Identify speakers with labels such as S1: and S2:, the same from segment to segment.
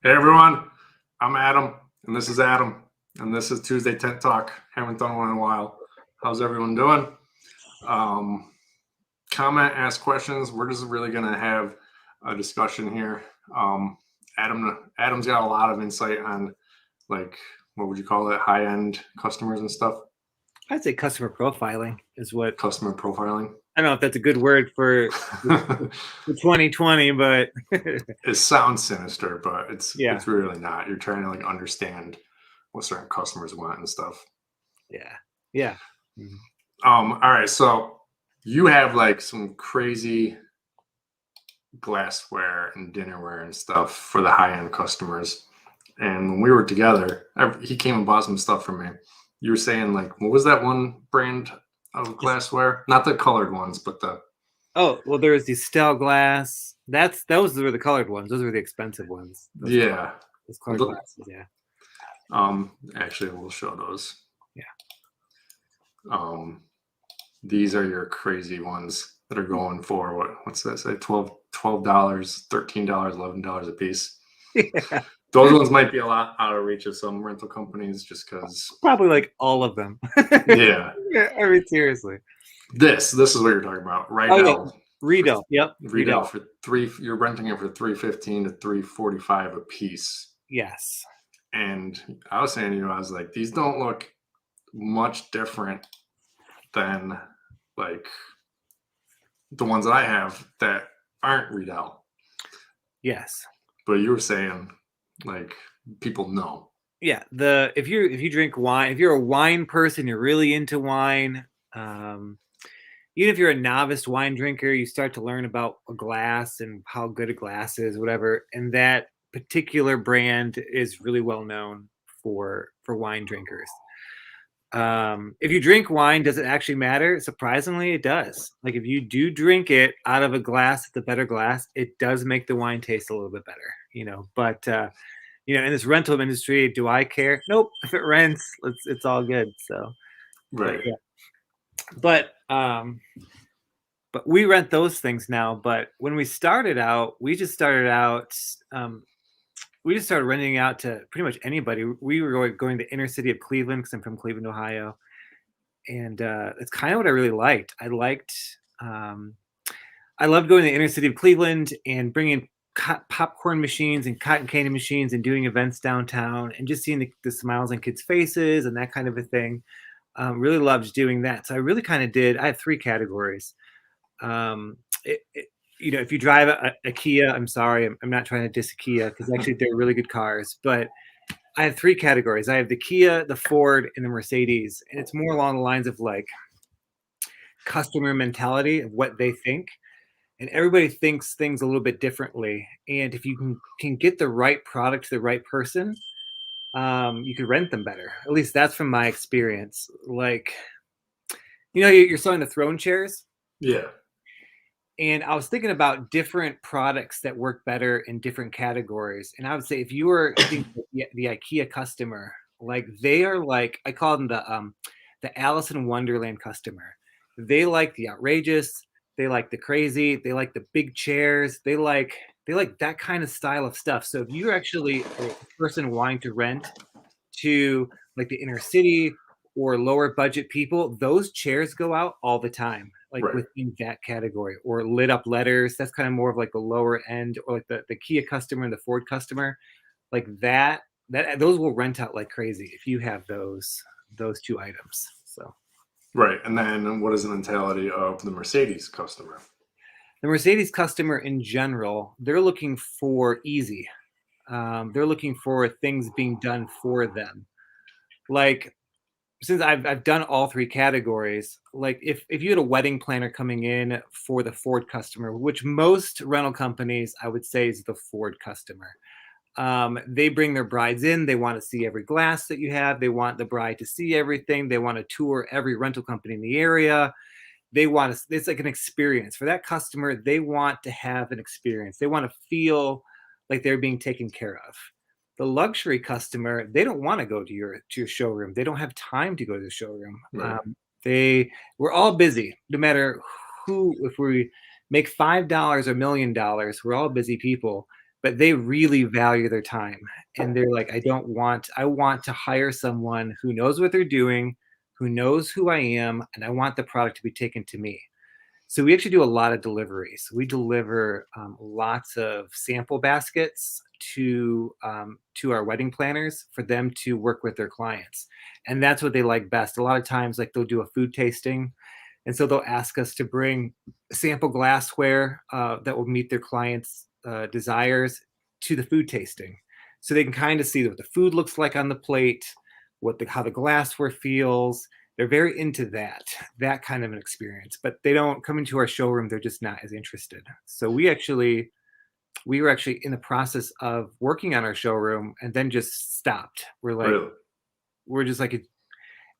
S1: Hey everyone, I'm Adam, and this is Adam, and this is Tuesday Tent Talk. Haven't done one in a while. How's everyone doing? Um, Comment, ask questions. We're just really gonna have a discussion here. Um, Adam's got a lot of insight on like what would you call it, high end customers and stuff.
S2: I'd say customer profiling is what.
S1: Customer profiling.
S2: I don't know if that's a good word for 2020, but
S1: It sounds sinister, but
S2: yeah,
S1: it's really not. You're trying to like understand what certain customers want and stuff.
S2: yeah, yeah. Mhm.
S1: All right, so you have like some crazy glassware and dinnerware and stuff for the high-end customers. And when we were together, he came and bought some stuff for me. You were saying like, what was that one brand of glassware? Not the colored ones, but the
S2: Oh, well, there's the Stell glass. Those were the colored ones. Those were the expensive ones.
S1: yeah.
S2: Those colored glasses. Yeah,
S1: Actually, we'll show those.
S2: yeah.
S1: Um, these are your crazy ones that are going for what's that say? $12, $13, $11 a piece.
S2: Yeah.
S1: Those ones might be a lot out of reach of some rental companies just because.
S2: Probably like all of them.
S1: Yeah.
S2: Yeah, I mean, seriously.
S1: This is what you're talking about. Right
S2: Oh,
S1: now.
S2: yeah. Riedel. Yep.
S1: Riedel for you're renting it for $315 to $345 a piece.
S2: Yes.
S1: And I was saying, I was like, these don't look much different than like the ones that I have that aren't Riedel.
S2: Yes.
S1: But you were saying like people know.
S2: Yeah. If you drink wine, if you're a wine person, you're really into wine. Even if you're a novice wine drinker, you start to learn about a glass and how good a glass is, whatever. And that particular brand is really well known for wine drinkers. If you drink wine, does it actually matter? Surprisingly, it does. Like if you do drink it out of a glass, it's a better glass. It does make the wine taste a little bit better. But in this rental industry, do I care? Nope. If it rents, it's all good. So,
S1: Right.
S2: but we rent those things now. But when we started out, we just started renting out to pretty much anybody. We were going to inner city of Cleveland because I'm from Cleveland, Ohio, and it's kind of what I really liked. I loved going to the inner city of Cleveland and bringing popcorn machines and cotton candy machines and doing events downtown and just seeing the smiles on kids' faces and that kind of a thing. Really loved doing that. So I really kind of did. I have three categories. If you drive a Kia, I'm sorry, I'm not trying to diss Kia because actually they're really good cars. But I have three categories. I have the Kia, the Ford, and the Mercedes, and it's more along the lines of like customer mentality of what they think. And everybody thinks things a little bit differently. And if you can get the right product to the right person, you could rent them better. At least that's from my experience. Like, you're selling the throne chairs.
S1: Yeah.
S2: And I was thinking about different products that work better in different categories. And I would say if you were the IKEA customer, like they are like, I call them the Alice in Wonderland customer. They like the outrageous, they like the crazy, they like the big chairs, they like that kind of style of stuff. So if you're actually a person wanting to rent to like the inner city or lower budget people, those chairs go out all the time, like
S1: Right.
S2: within that category. Or lit up letters, that's kind of more of like the lower end, or like the Kia customer and the Ford customer, like that those will rent out like crazy if you have those two items. So
S1: Right. And then what is the mentality of the Mercedes customer?
S2: the Mercedes customer in general, they're looking for easy. They're looking for things being done for them. Like, since I've done all three categories, like if you had a wedding planner coming in for the Ford customer, which most rental companies I would say is the Ford customer, they bring their brides in. They want to see every glass that you have. They want the bride to see everything. They want to tour every rental company in the area. It's like an experience for that customer. They want to have an experience. They want to feel like they're being taken care of. The luxury customer, they don't want to go to your showroom. They don't have time to go to the showroom.
S1: Right.
S2: We're all busy, no matter who. If we make $5 or $1 million, we're all busy people. but they really value their time. And they're like, I want to hire someone who knows what they're doing, who knows who I am, and I want the product to be taken to me. So we actually do a lot of deliveries. We deliver lots of sample baskets to our wedding planners for them to work with their clients, and that's what they like best. A lot of times, like they'll do a food tasting, and so they'll ask us to bring sample glassware that will meet their clients' desires to the food tasting, so they can kind of see what the food looks like on the plate, how the glassware feels. They're very into that kind of an experience, but they don't come into our showroom. They're just not as interested. So we were actually in the process of working on our showroom and then just stopped.
S1: Really?
S2: We're just like,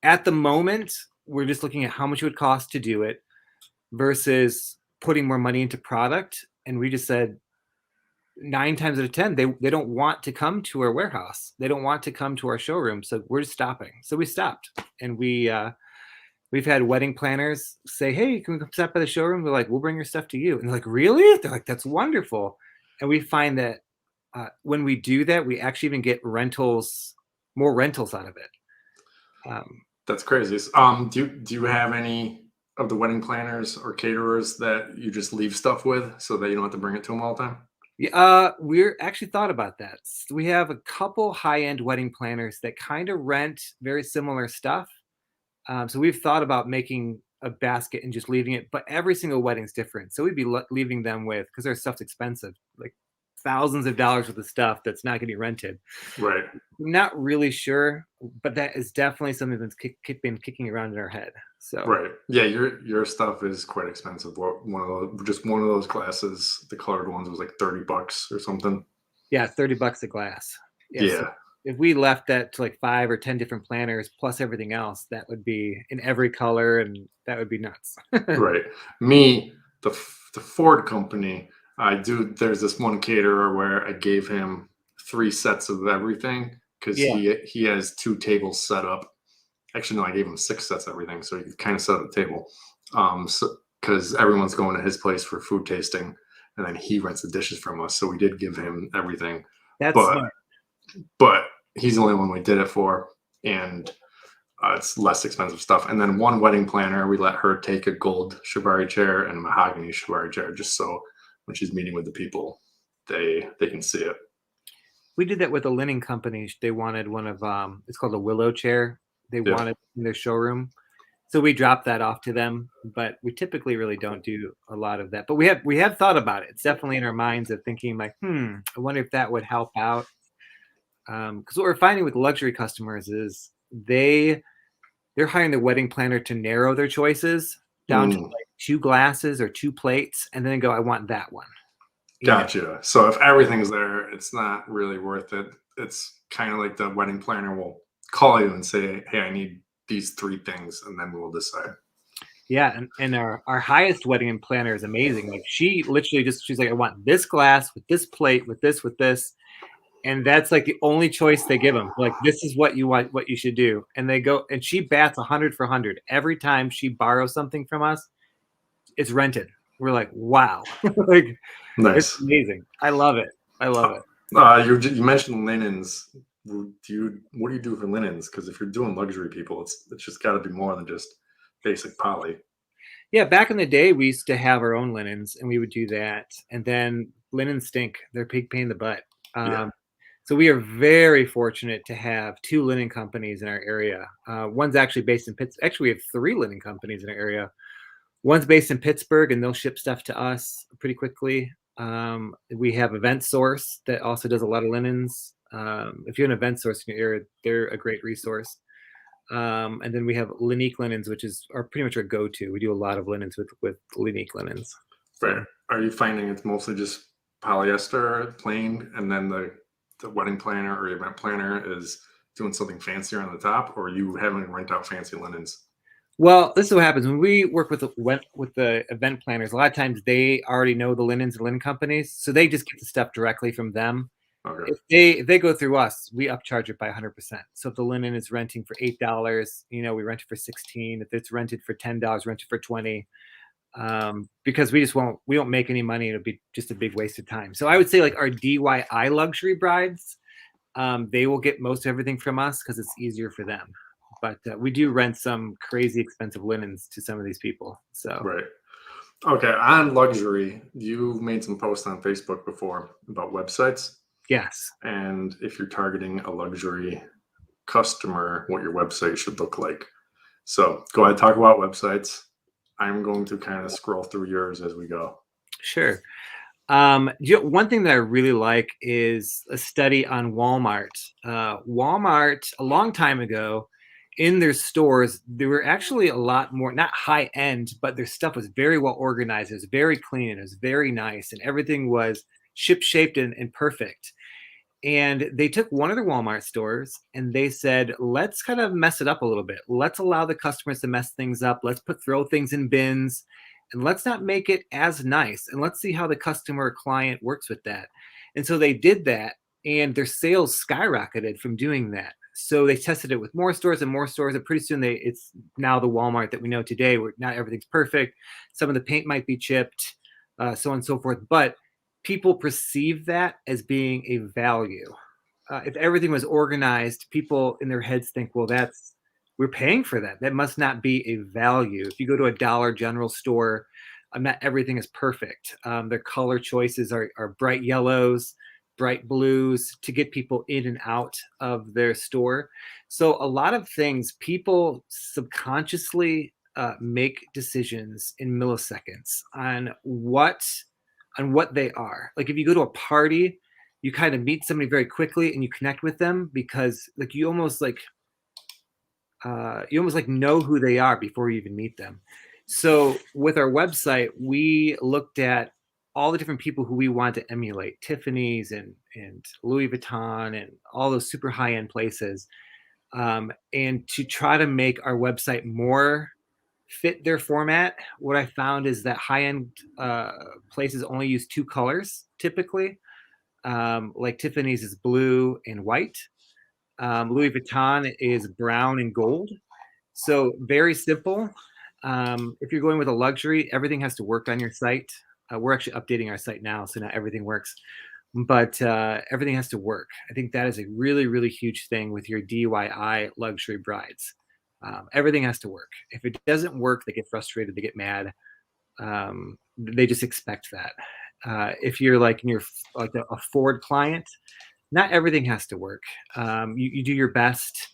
S2: at the moment, we're just looking at how much it would cost to do it versus putting more money into product. And we just said 9 times out of 10, they don't want to come to our warehouse. They don't want to come to our showroom. So we're just stopping. So we stopped, and we've had wedding planners say, "Hey, can we come stop by the showroom?" We're like, "We'll bring your stuff to you." And they're like, "Really?" They're like, "That's wonderful." And we find that when we do that, we actually even get more rentals out of it.
S1: That's crazy. Do you have any of the wedding planners or caterers that you just leave stuff with so that you don't have to bring it to them all the time?
S2: Yeah, we're actually thought about that. We have a couple high-end wedding planners that kind of rent very similar stuff. So we've thought about making a basket and just leaving it, but every single wedding's different. So we'd be leaving them with, because their stuff's expensive, like thousands of dollars worth of stuff that's not getting rented.
S1: Right.
S2: I'm not really sure, but that is definitely something that's been kicking around in our head. So
S1: Right. Yeah, your stuff is quite expensive. One of those glasses, the colored ones, was like $30 or something.
S2: yeah, $30 a glass. Yes.
S1: Yeah.
S2: If we left that to like 5 or 10 different planners plus everything else, that would be in every color, and that would be nuts.
S1: Right. The Ford company, there's this one caterer where I gave him 3 sets of everything because
S2: Yeah.
S1: he has 2 tables set up. Actually, no, I gave him 6 sets of everything, so he could kind of set up a table. So because everyone's going to his place for food tasting, and then he rents the dishes from us. So we did give him everything,
S2: That's
S1: but
S2: smart.
S1: but he's the only one we did it for, and it's less expensive stuff. And then one wedding planner, we let her take a gold shibari chair and a mahogany shibari chair, just so when she's meeting with the people, they can see it.
S2: We did that with a linen company. They wanted one of it's called a willow chair. They
S1: Yeah.
S2: wanted in their showroom. So we dropped that off to them, but we typically really don't do a lot of that. But we have thought about it. It's definitely in our minds of thinking like, I wonder if that would help out. Because what we're finding with luxury customers is they're hiring the wedding planner to narrow their choices down to like 2 glasses or 2 plates, and then go, I want that one.
S1: Gotcha. So if everything's there, it's not really worth it. It's kind of like the wedding planner will call you and say, "Hey, I need these 3 things," and then we'll decide.
S2: Yeah, and our highest wedding planner is amazing. Like she literally she's like, I want this glass with this plate with this, and that's like the only choice they give them. Like, this is what you want, what you should do, and they go, and she bats 100 for 100 every time she borrows something from us. It's rented. We're like, wow, like
S1: Nice.
S2: it's amazing. I love it. I love it.
S1: You mentioned linens. What do you do for linens? Because if you're doing luxury people, it's just got to be more than just basic poly.
S2: Yeah, back in the day, we used to have our own linens, and we would do that. And then linens stink; they're a big pain in the butt.
S1: Yeah.
S2: So we are very fortunate to have 2 linen companies in our area. One's actually based in Pittsburgh. Actually, we have 3 linen companies in our area. One's based in Pittsburgh, and they'll ship stuff to us pretty quickly. We have Event Source that also does a lot of linens. If you're an Event Source in your area, they're a great resource. And then we have Linique Linens, which are pretty much our go-to. We do a lot of linens with Linique Linens. So.
S1: Right. Are you finding it's mostly just polyester, plain, and then the wedding planner or event planner is doing something fancier on the top, or are you having to rent out fancy linens?
S2: Well, this is what happens when we work with the event planners. A lot of times they already know the linens and linen companies, so they just get the stuff directly from them.
S1: Okay.
S2: If they go through us, we upcharge it by 100%. So if the linen is renting for $8, we rent it for $16. If it's rented for $10, rent it for $20. because we don't make any money. It'll be just a big waste of time. So I would say like our DIY luxury brides, they will get most everything from us because it's easier for them. But we do rent some crazy expensive linens to some of these people. So
S1: Right. Okay. On luxury, you've made some posts on Facebook before about websites.
S2: yes,
S1: And if you're targeting a luxury customer, what your website should look like. So go ahead, talk about websites. I'm going to kind of scroll through yours as we go.
S2: sure. One thing that I really like is a study on Walmart. Walmart, a long time ago, in their stores, there were actually a lot more, not high end, but their stuff was very well organized. It was very clean. It was very nice, and everything was ship shaped and perfect. And they took one of their Walmart stores and they said, let's kind of mess it up a little bit. Let's allow the customers to mess things up. Let's throw things in bins and let's not make it as nice. And let's see how the customer or client works with that. And so they did that and their sales skyrocketed from doing that. So they tested it with more stores and more stores. And pretty soon it's now the Walmart that we know today where not everything's perfect. Some of the paint might be chipped, so on and so forth. But people perceive that as being a value. If everything was organized, people in their heads think, well, we're paying for that. That must not be a value. If you go to a Dollar General store, not everything is perfect. Their color choices are bright yellows, bright blues to get people in and out of their store. So a lot of things people subconsciously make decisions in milliseconds on what they are. Like if you go to a party, you kind of meet somebody very quickly and you connect with them because like you almost like know who they are before you even meet them. So with our website, we looked at all the different people who we want to emulate, Tiffany's and Louis Vuitton and all those super high end places, and to try to make our website more fit their format. What I found is that high-end places only use two colors typically. Like Tiffany's is blue and white. Louis Vuitton is brown and gold. So very simple. If you're going with a luxury, everything has to work on your site. We're actually updating our site now, so now everything works. But everything has to work. I think that is a really, really huge thing with your DIY luxury brides. Everything has to work. If it doesn't work, they get frustrated, they get mad. They just expect that. If you're like like a Ford client, not everything has to work. You do your best.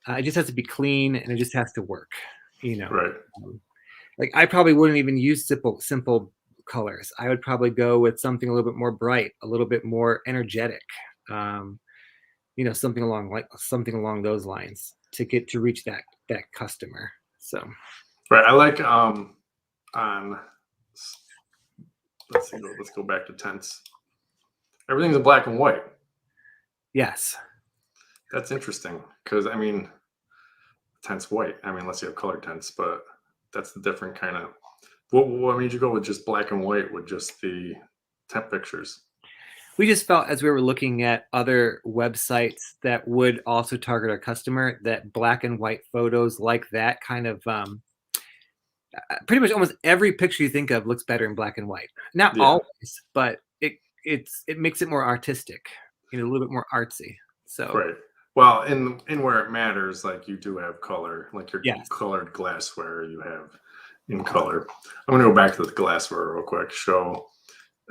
S2: It just has to be clean and it just has to work.
S1: Right.
S2: Like I probably wouldn't even use simple colors. I would probably go with something a little bit more bright, a little bit more energetic. Something along those lines to reach that customer. So
S1: Right. I like on let's go back to tents. Everything's in black and white.
S2: yes.
S1: That's interesting because I mean, tent's white. I mean, unless you have colored tents, but that's the different kind of. What made you go with just black and white with just the tent pictures?
S2: We just felt as we were looking at other websites that would also target our customer that black and white photos like that kind of pretty much almost every picture you think of looks better in black and white. Not always, but it makes it more artistic, a little bit more artsy. So
S1: right. Well, in where it matters, like you do have color, like your
S2: yes.
S1: colored glassware you have in color. I'm gonna go back to the glassware real quick. Show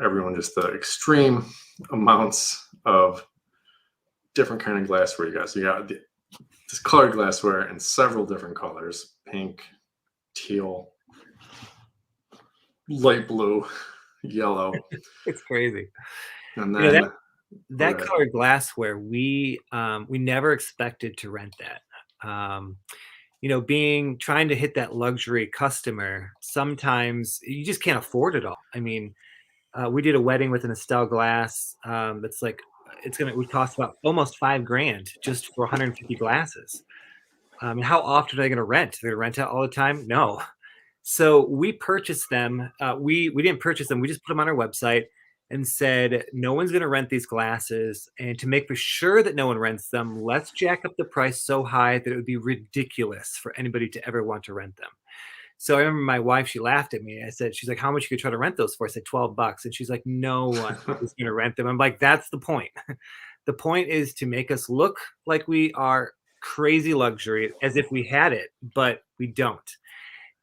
S1: everyone just the extreme amounts of different kind of glassware you got. So you got this colored glassware in several different colors: pink, teal, light blue, yellow.
S2: It's crazy.
S1: And then
S2: that colored glassware, we never expected to rent that. Trying to hit that luxury customer, sometimes you just can't afford it all. I mean, we did a wedding with an Estelle glass that's like it would cost about almost $5,000 just for 150 glasses. How often are they going to rent? They're going to rent out all the time? No. So we purchased them. We didn't purchase them. We just put them on our website and said, no one's going to rent these glasses. And to make for sure that no one rents them, let's jack up the price so high that it would be ridiculous for anybody to ever want to rent them. So I remember my wife, she laughed at me. I said, she's like, how much you could try to rent those for? I said, $12. And she's like, no one is going to rent them. I'm like, that's the point. The point is to make us look like we are crazy luxury as if we had it, but we don't.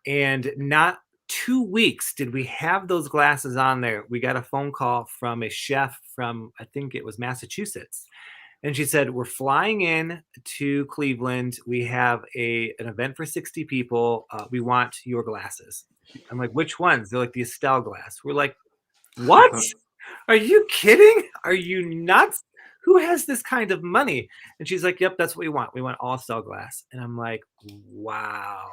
S2: And not 2 weeks did we have those glasses on there. We got a phone call from a chef from, I think it was Massachusetts. And she said, we're flying in to Cleveland. We have an event for 60 people. We want your glasses. I'm like, which ones? They're like the Estelle glass. We're like, what? Are you kidding? Are you nuts? Who has this kind of money? And she's like, yep, that's what we want. We want all Estelle glass. And I'm like, wow.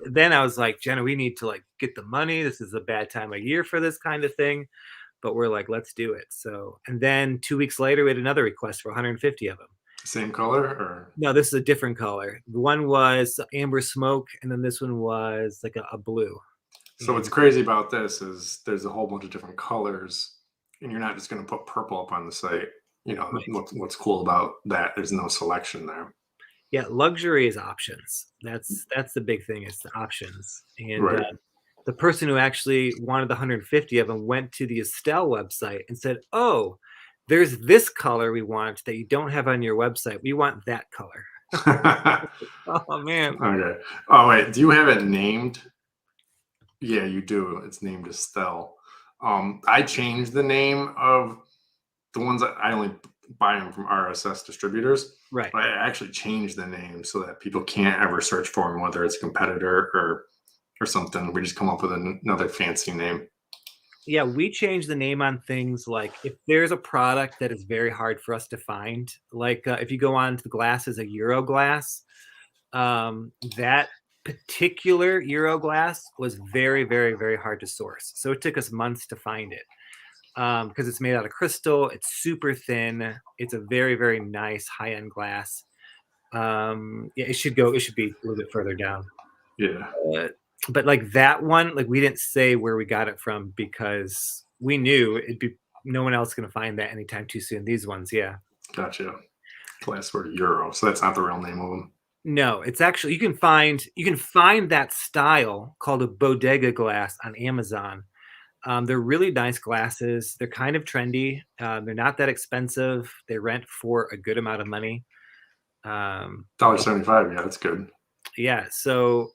S2: Then I was like, Jenna, we need to like get the money. This is a bad time of year for this kind of thing. But we're like, let's do it. So, and then 2 weeks later, we had another request for 150 of them.
S1: Same color or?
S2: No, this is a different color. The one was amber smoke, and then this one was like a blue.
S1: So what's crazy about this is there's a whole bunch of different colors, and you're not just going to put purple up on the site. You know,
S2: Right.
S1: what's cool about that, there's no selection there.
S2: Yeah, luxury is options. That's the big thing, is the options. And
S1: Right.
S2: the person who actually wanted the 150 of them went to the Estelle website and said, oh, there's this color we want that you don't have on your website. We want that color. Oh, man.
S1: Okay. Oh, wait. Do you have it named? Yeah, you do. It's named Estelle. I changed the name of the ones that I only buy them from RSS distributors.
S2: Right.
S1: But I actually changed the name so that people can't ever search for them, whether it's a competitor or something. We just come up with another fancy name.
S2: Yeah, we change the name on things like if there's a product that is very hard for us to find, like if you go on to the glasses, a Euro glass, that particular Euro glass was very, very, very hard to source. So it took us months to find it because it's made out of crystal. It's super thin. It's a very, very nice high-end glass. Yeah, it should be a little bit further down.
S1: Yeah.
S2: But like that one, like we didn't say where we got it from because we knew no one else going to find that anytime too soon. These ones, yeah.
S1: Gotcha. Glassware Euro. So that's not the real name of them.
S2: No, it's actually you can find that style called a bodega glass on Amazon. They're really nice glasses. They're kind of trendy. They're not that expensive. They rent for a good amount of money.
S1: $1.75. Yeah, that's good.
S2: Yeah, so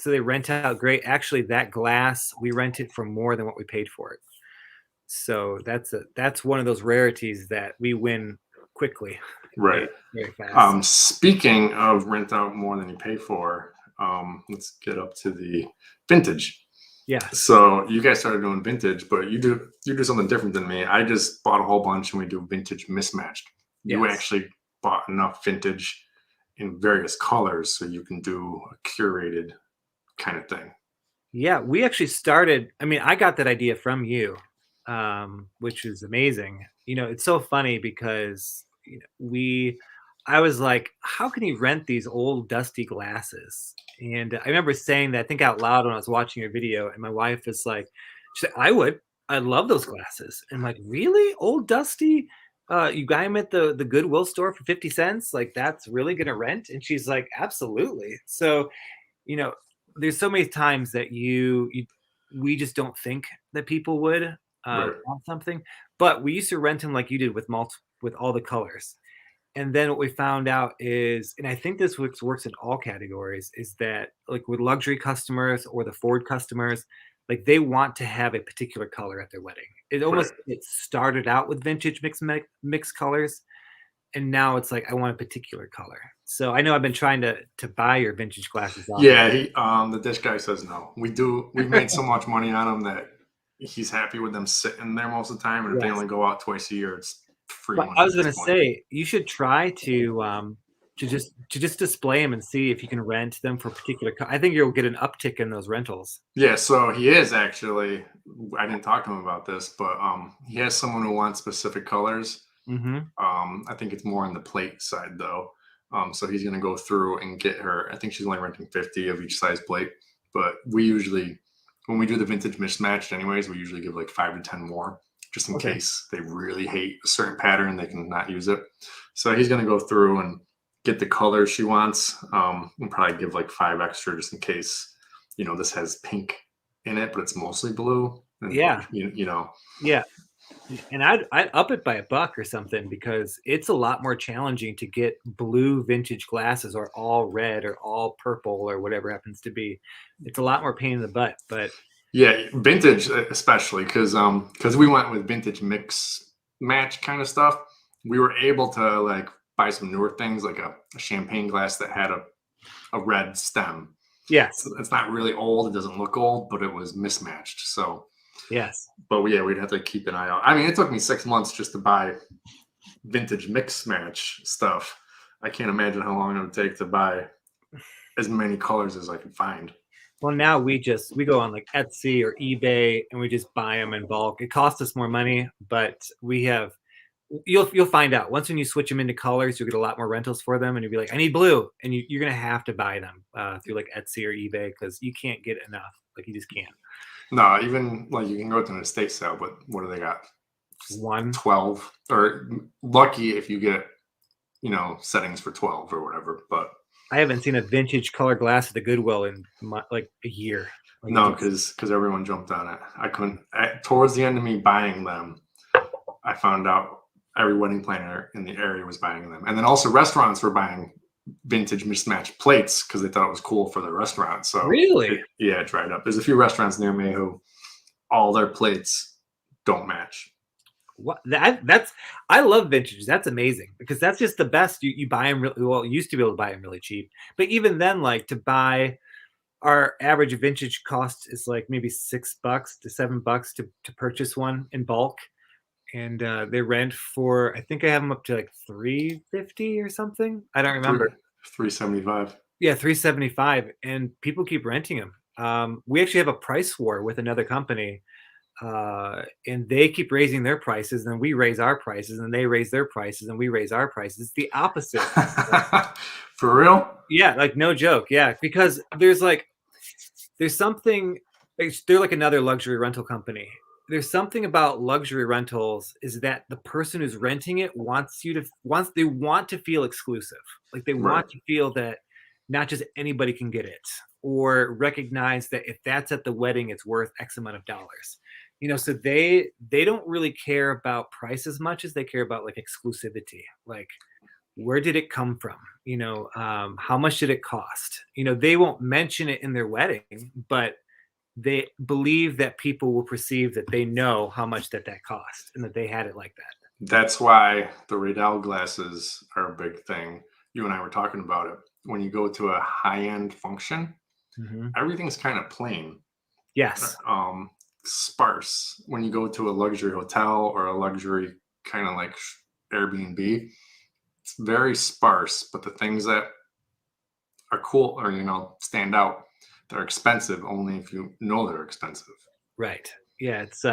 S2: they rent out great. Actually, that glass we rented for more than what we paid for it. So that's one of those rarities that we win quickly.
S1: Right.
S2: Very fast.
S1: Speaking of rent out more than you pay for, let's get up to the vintage.
S2: Yeah.
S1: So you guys started doing vintage, but you do something different than me. I just bought a whole bunch and we do vintage mismatched. You
S2: Yes.
S1: actually bought enough vintage in various colors so you can do a curated kind of thing.
S2: Yeah, we actually started. I mean, I got that idea from you, which is amazing. You know, it's so funny because I was like, how can you rent these old dusty glasses? And I remember saying that, I think out loud when I was watching your video, and my wife is like, she said, I love those glasses. And I'm like, really? Old dusty? You got them at the Goodwill store for 50 cents? Like, that's really gonna rent? And she's like, absolutely. So, you know, there's so many times that we just don't think that people would
S1: Right.
S2: want something, but we used to rent them like you did with all the colors. And then what we found out is, and I think this works in all categories, is that like with luxury customers or the Ford customers, like they want to have a particular color at their wedding. It started out with vintage mixed colors, and now it's like I want a particular color. So I know I've been trying to buy your vintage glasses.
S1: Yeah, the dish guy says no. We've made so much money on them that he's happy with them sitting there most of the time, and if they only go out twice a year, it's free
S2: But
S1: money.
S2: I was going to say you should try to just display them and see if you can rent them for a particular. I think you'll get an uptick in those rentals.
S1: Yeah, so he is actually. I didn't talk to him about this, but he has someone who wants specific colors.
S2: Mm-hmm.
S1: I think it's more on the plate side though. So he's going to go through and get her. I think she's only renting 50 of each size plate, but we usually, when we do the vintage mismatched, anyways, we usually give like 5 to 10 more, just in case they really hate a certain pattern, they can not use it. So he's going to go through and get the colors she wants, and probably give like 5 extra just in case this has pink in it, but it's mostly blue. And,
S2: Yeah.
S1: you know,
S2: Yeah. And I'd up it by $1 or something, because it's a lot more challenging to get blue vintage glasses, or all red or all purple or whatever happens to be. It's a lot more pain in the butt, but
S1: yeah, vintage especially because we went with vintage mix match kind of stuff. We were able to like buy some newer things like a champagne glass that had a red stem.
S2: yes,
S1: So it's not really old. It doesn't look old, but it was mismatched. So,
S2: yes.
S1: but yeah, we'd have to keep an eye out. I mean, it took me 6 months just to buy vintage mix match stuff. I can't imagine how long it would take to buy as many colors as I could find.
S2: Well, now we go on like Etsy or eBay, and we just buy them in bulk. It costs us more money, but you'll find out once when you switch them into colors, you'll get a lot more rentals for them, and you'll be like, I need blue, and you're gonna have to buy them through like Etsy or eBay, because you can't get enough. Like, you just can't.
S1: No, even like you can go to an estate sale, but what do they got?
S2: One.
S1: 12, or lucky if you get, settings for 12 or whatever. But
S2: I haven't seen a vintage color glass at the Goodwill in like a year. Like,
S1: no, because everyone jumped on it. I couldn't. Towards the end of me buying them, I found out every wedding planner in the area was buying them, and then also restaurants were buying vintage mismatched plates because they thought it was cool for their restaurant. So
S2: really,
S1: it dried up. There's a few restaurants near me who all their plates don't match.
S2: what that's I love vintage. That's amazing, because that's just the best. You buy them really well. You used to be able to buy them really cheap, but even then, like, to buy, our average vintage cost is like maybe $6 to $7 to purchase one in bulk, and they rent for, I think I have them up to like $350 or something. I don't remember.
S1: 375.
S2: Yeah, $375, and people keep renting them. We actually have a price war with another company, and they keep raising their prices, and then we raise our prices, and they raise their prices, and we raise our prices. It's the opposite.
S1: For real?
S2: Yeah, like, no joke. Yeah, because there's something. They're like another luxury rental company. There's something about luxury rentals, is that the person who's renting it they want to feel exclusive. Like, they want
S1: Right.
S2: to feel that not just anybody can get it, or recognize that if that's at the wedding, it's worth X amount of dollars. So they don't really care about price as much as they care about like exclusivity. Like, where did it come from? How much did it cost? They won't mention it in their wedding, but they believe that people will perceive that they know how much that cost, and that they had it like that.
S1: That's why the Riedel glasses are a big thing. You and I were talking about it. When you go to a high-end function,
S2: Mm-hmm.
S1: everything's kind of plain,
S2: Yes.
S1: sparse. When you go to a luxury hotel or a luxury kind of like Airbnb, it's very sparse. But the things that are cool or stand out, they're expensive only if you know they're expensive.
S2: Right. Yeah. It's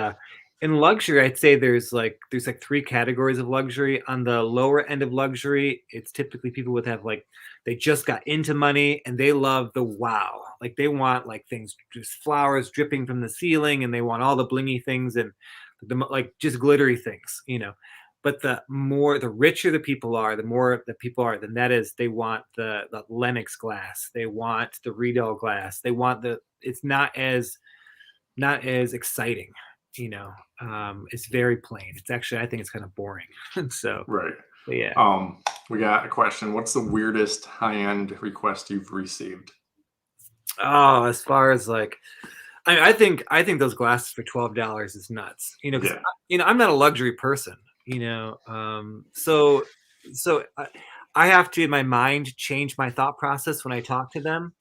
S2: in luxury, I'd say there's like 3 categories of luxury. On the lower end of luxury, it's typically people would have like, they just got into money, and they love the wow. Like, they want like things, just flowers dripping from the ceiling, and they want all the blingy things, and like just glittery things. But the richer the people are, the more the people are, then that is, they want the Lennox glass, they want the Riedel glass, they want it's not as exciting. It's very plain. It's actually, I think it's kind of boring. So,
S1: Right.
S2: but yeah.
S1: We got a question. What's the weirdest high-end request you've received?
S2: Oh, as far as like, I think those glasses for $12 is nuts. Because I'm not a luxury person. So I have to, in my mind, change my thought process when I talk to them.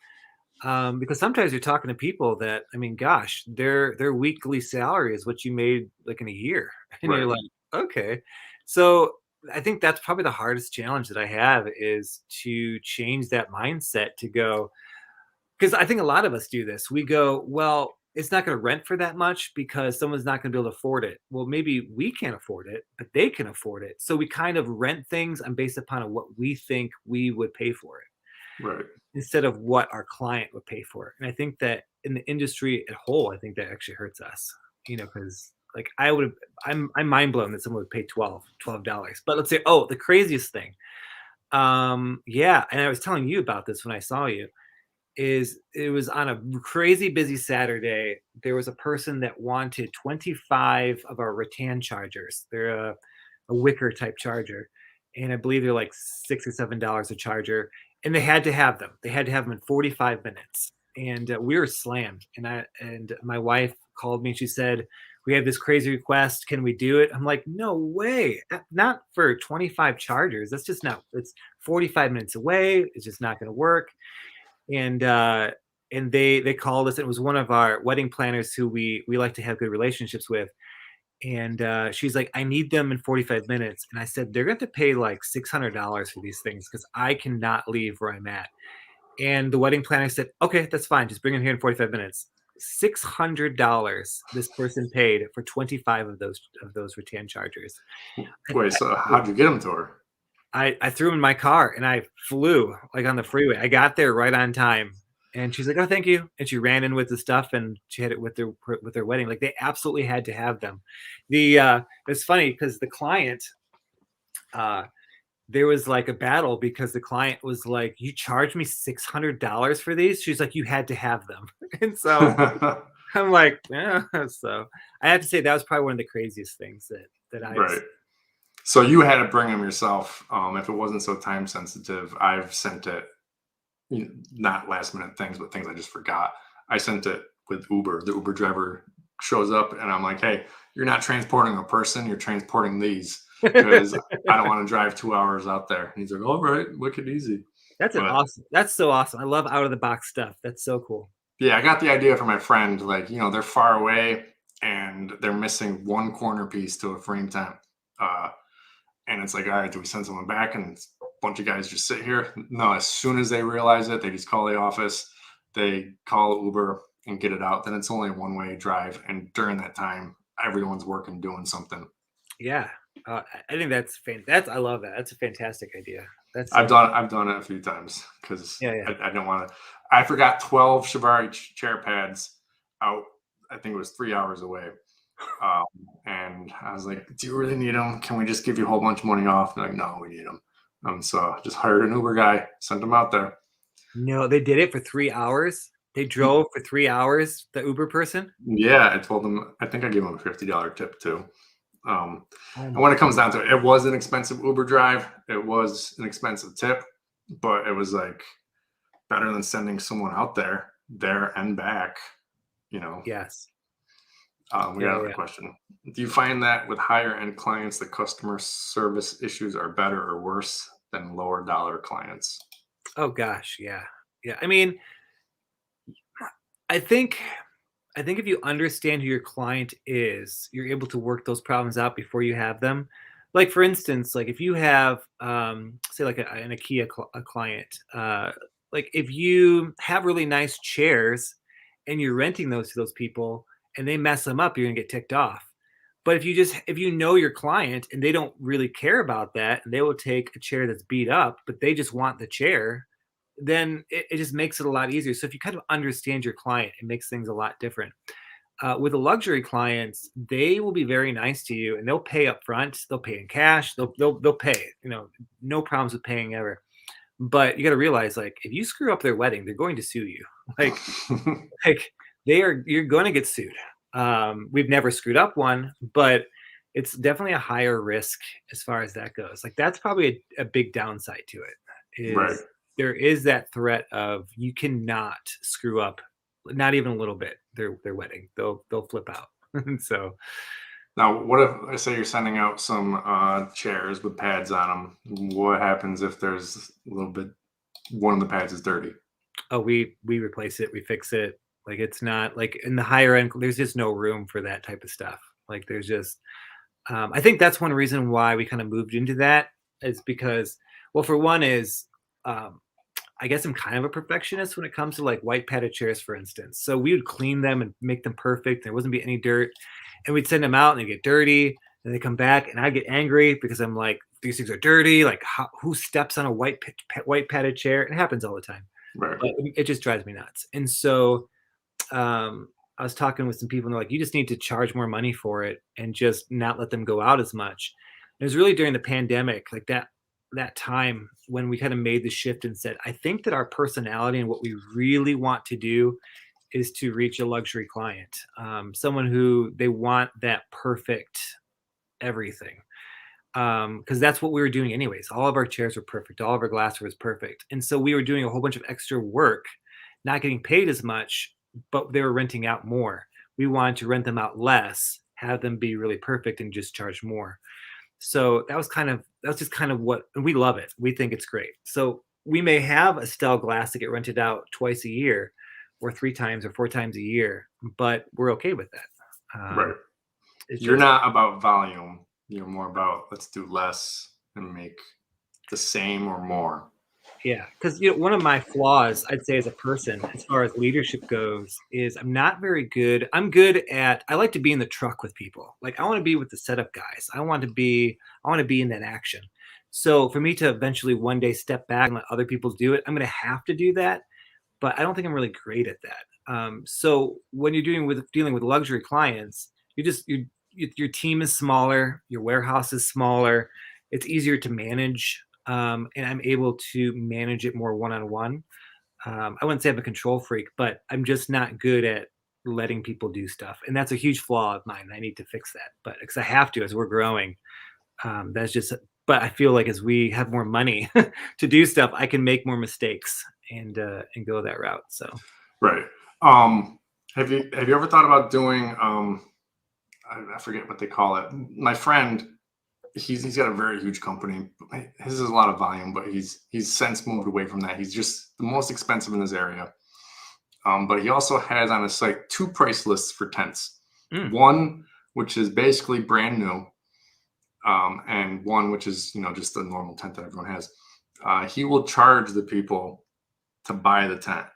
S2: Because sometimes you're talking to people that, I mean, gosh, their weekly salary is what you made like in a year, and
S1: Right.
S2: you're like, okay. So I think that's probably the hardest challenge that I have, is to change that mindset to go, because I think a lot of us do this. We go, well, it's not going to rent for that much because someone's not going to be able to afford it. Well, maybe we can't afford it, but they can afford it. So we kind of rent things and based upon what we think we would pay for it,
S1: Right.
S2: instead of what our client would pay for it. And I think that in the industry as a whole, I think that actually hurts us, because like I'm mind blown that someone would pay $12. But let's say, oh, the craziest thing. Yeah. And I was telling you about this when I saw you. is it was on a crazy busy Saturday. There was a person that wanted 25 of our rattan chargers. They're a wicker type charger, and I believe they're like $6 or $7 a charger. And they had to have them. They had to have them in 45 minutes, and we were slammed. And my wife called me and she said, "We have this crazy request. Can we do it?" I'm like, "No way! Not for 25 chargers. That's just not. It's 45 minutes away. It's just not going to work." And they called us. It was one of our wedding planners who we like to have good relationships with. And she's like, "I need them in 45 minutes." And I said, "They're going to pay like $600 for these things because I cannot leave where I'm at." And the wedding planner said, "Okay, that's fine. Just bring them here in 45 minutes." $600 this person paid for 25 of those rattan chargers.
S1: Wait, so how'd you get them to her?
S2: I threw them in my car and I flew like on the freeway. I got there right on time. And she's like, "Oh, thank you." And she ran in with the stuff and she had it with their wedding. Like they absolutely had to have them. It's funny because the client, there was like a battle because the client was like, "You charged me $600 for these?" She's like, "You had to have them." And so I'm like, yeah. So I have to say that was probably one of the craziest things that I've
S1: Right. So you had to bring them yourself. If it wasn't so time sensitive, I've sent it, not last minute things, but things I just forgot. I sent it with Uber. The Uber driver shows up and I'm like, "Hey, you're not transporting a person, you're transporting these because I don't want to drive 2 hours out there." And he's like, "All right, wicked easy." But
S2: That's so awesome. I love out of the box stuff. That's so cool.
S1: yeah, I got the idea from my friend. Like, they're far away and they're missing one corner piece to a frame tent. Uh, and it's like, all right, do we send someone back? And a bunch of guys just sit here. No, as soon as they realize it, they just call the office, they call Uber and get it out. Then it's only a one-way drive. And during that time, everyone's working, doing something.
S2: Yeah. I think that's I love that. That's a fantastic idea.
S1: I've done it a few times because
S2: Yeah, yeah.
S1: I don't want to. I forgot 12 Shibari chair pads out. I think it was 3 hours away. And I was like, "Do you really need them? Can we just give you a whole bunch of money off?" And they're like, "No, we need them." So I just hired an Uber guy, sent him out there.
S2: No, they did it for 3 hours. They drove for 3 hours, the Uber person.
S1: Yeah, I told him. I think I gave him a $50 tip too.
S2: Oh
S1: And
S2: my
S1: when it comes down to it, it was an expensive Uber drive. It was an expensive tip, but it was like better than sending someone out there and back.
S2: yes.
S1: We got another question. Do you find that with higher end clients, the customer service issues are better or worse than lower dollar clients?
S2: Oh gosh, yeah. Yeah. I mean, I think if you understand who your client is, you're able to work those problems out before you have them. Like for instance, like if you have say like an IKEA a client, like if you have really nice chairs and you're renting those to those people and they mess them up, you're gonna get ticked off. But if you know your client and they don't really care about that and they will take a chair that's beat up, but they just want the chair, then it just makes it a lot easier. So if you kind of understand your client, it makes things a lot different. With the luxury clients, they will be very nice to you and they'll pay up front. They'll pay in cash. They'll pay. No problems with paying ever. But you got to realize, like, if you screw up their wedding, they're going to sue you. Like, like you're going to get sued. We've never screwed up one, but it's definitely a higher risk as far as that goes. Like that's probably a big downside to it.
S1: Right.
S2: There is that threat of you cannot screw up, not even a little bit. Their wedding, they'll flip out. So
S1: Now, what if I say you're sending out some chairs with pads on them? What happens if there's a little bit, one of the pads is dirty?
S2: oh, we replace it, we fix it. Like it's not like in the higher end. There's just no room for that type of stuff. Like there's just I think that's one reason why we kind of moved into that is because, well, for one is, I guess I'm kind of a perfectionist when it comes to like white padded chairs, for instance. So we would clean them and make them perfect. There wasn't be any dirt, and we'd send them out and they get dirty, and they come back, and I get angry because I'm like, these things are dirty. Like, who steps on a white padded chair? It happens all the time,
S1: Right.
S2: but it just drives me nuts. And so I was talking with some people and they're like, you just need to charge more money for it and just not let them go out as much. It was really during the pandemic, like that that time when we kind of made the shift and said, I think that our personality and what we really want to do is to reach a luxury client, someone who they want that perfect everything. Because that's what we were doing anyways. All of our chairs were perfect. All of our glassware was perfect. And so we were doing a whole bunch of extra work, not getting paid as much, but they were renting out more. We wanted to rent them out less, have them be really perfect and just charge more. So that's just kind of what, and we love it. We think it's great. So we may have a Stell glass to get rented out twice a year or 3 times or 4 times a year, but we're okay with that.
S1: Right. You're not about volume. You're more about let's do less and make the same or more.
S2: Yeah, because one of my flaws, I'd say, as a person, as far as leadership goes, is I'm not very good. I like to be in the truck with people. Like I want to be with the setup guys. I want to be in that action. So for me to eventually one day step back and let other people do it, I'm going to have to do that. But I don't think I'm really great at that. So when you're dealing with luxury clients, your team is smaller, your warehouse is smaller, it's easier to manage, and I'm able to manage it more one-on-one. I wouldn't say I'm a control freak, but I'm just not good at letting people do stuff, and that's a huge flaw of mine. I need to fix that, but because I have to as we're growing, that's just. But I feel like as we have more money to do stuff, I can make more mistakes and go that route. So
S1: right. Have you ever thought about doing I forget what they call it. My friend, he's got a very huge company. His is a lot of volume, but he's since moved away from that. He's just the most expensive in this area. But he also has on his site 2 price lists for tents. One which is basically brand new, and one which is just a normal tent that everyone has. He will charge the people to buy the tent,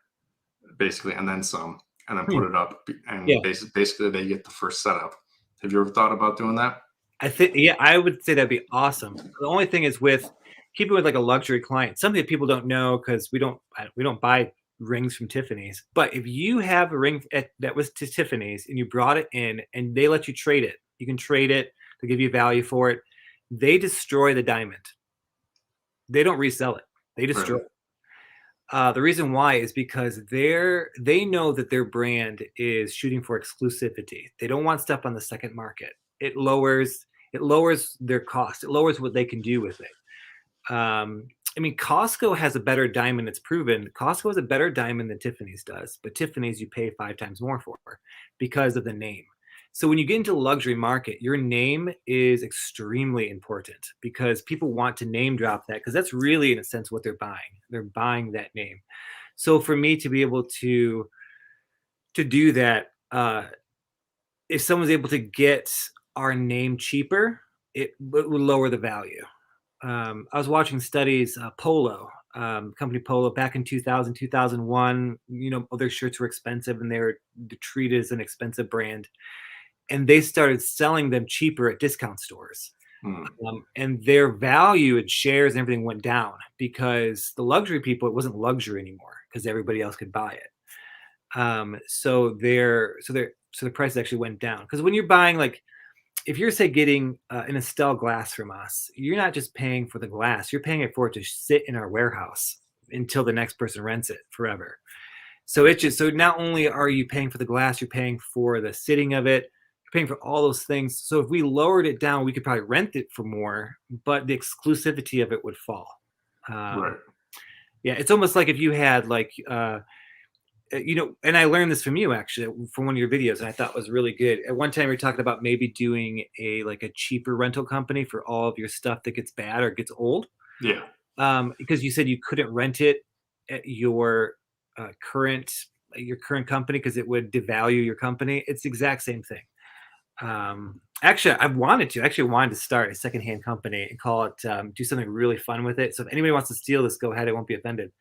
S1: basically, and then some, and then put it up, and basically they get the first setup. Have you ever thought about doing that?
S2: I think, I would say that'd be awesome. The only thing is keep it with like a luxury client, something that people don't know because we don't buy rings from Tiffany's. But if you have a ring that was to Tiffany's and you brought it in and they let you trade it, you can trade it. They'll give you value for it. They destroy the diamond. They don't resell it. They destroy it. The reason why is because they know that their brand is shooting for exclusivity. They don't want stuff on the second market. It lowers their cost. It lowers what they can do with it. I mean, Costco has a better diamond. It's proven. Costco has a better diamond than Tiffany's does, but Tiffany's you pay 5 times more for because of the name. So when you get into the luxury market, your name is extremely important because people want to name drop that because that's really, in a sense, what they're buying. They're buying that name. So for me to be able to do that, if someone's able to get our name cheaper, it would lower the value. I was watching studies, Polo, company Polo, back in 2000, 2001. Their shirts were expensive and they were treated as an expensive brand. And they started selling them cheaper at discount stores. And their value and shares and everything went down because the luxury people, it wasn't luxury anymore because everybody else could buy it. So the prices actually went down. Because when you're buying, like, if you're, say, getting an Estelle glass from us, you're not just paying for the glass, you're paying for it to sit in our warehouse until the next person rents it forever. So not only are you paying for the glass, you're paying for the sitting of it, you're paying for all those things. So if we lowered it down, we could probably rent it for more, but the exclusivity of it would fall.
S1: Right.
S2: Yeah, it's almost like if you had like, and I learned this from you actually from one of your videos, and I thought was really good. At one time, we were talking about maybe doing a cheaper rental company for all of your stuff that gets bad or gets old.
S1: Yeah.
S2: Because you said you couldn't rent it at your current company because it would devalue your company. It's the exact same thing. Actually, I wanted to start a secondhand company and call it, do something really fun with it. So if anybody wants to steal this, go ahead. I won't be offended.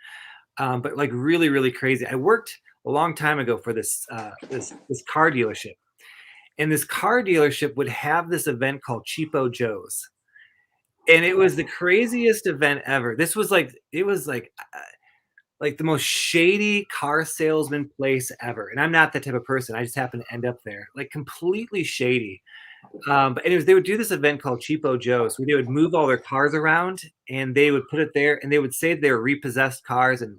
S2: But like really, really crazy. I worked a long time ago for this car dealership, and this car dealership would have this event called Cheapo Joe's, and it was the craziest event ever. This was like the most shady car salesman place ever. And I'm not that type of person. I just happened to end up there, like completely shady. But anyways, they would do this event called Cheapo Joe's, where they would move all their cars around and they would put it there, and they would say they're repossessed cars and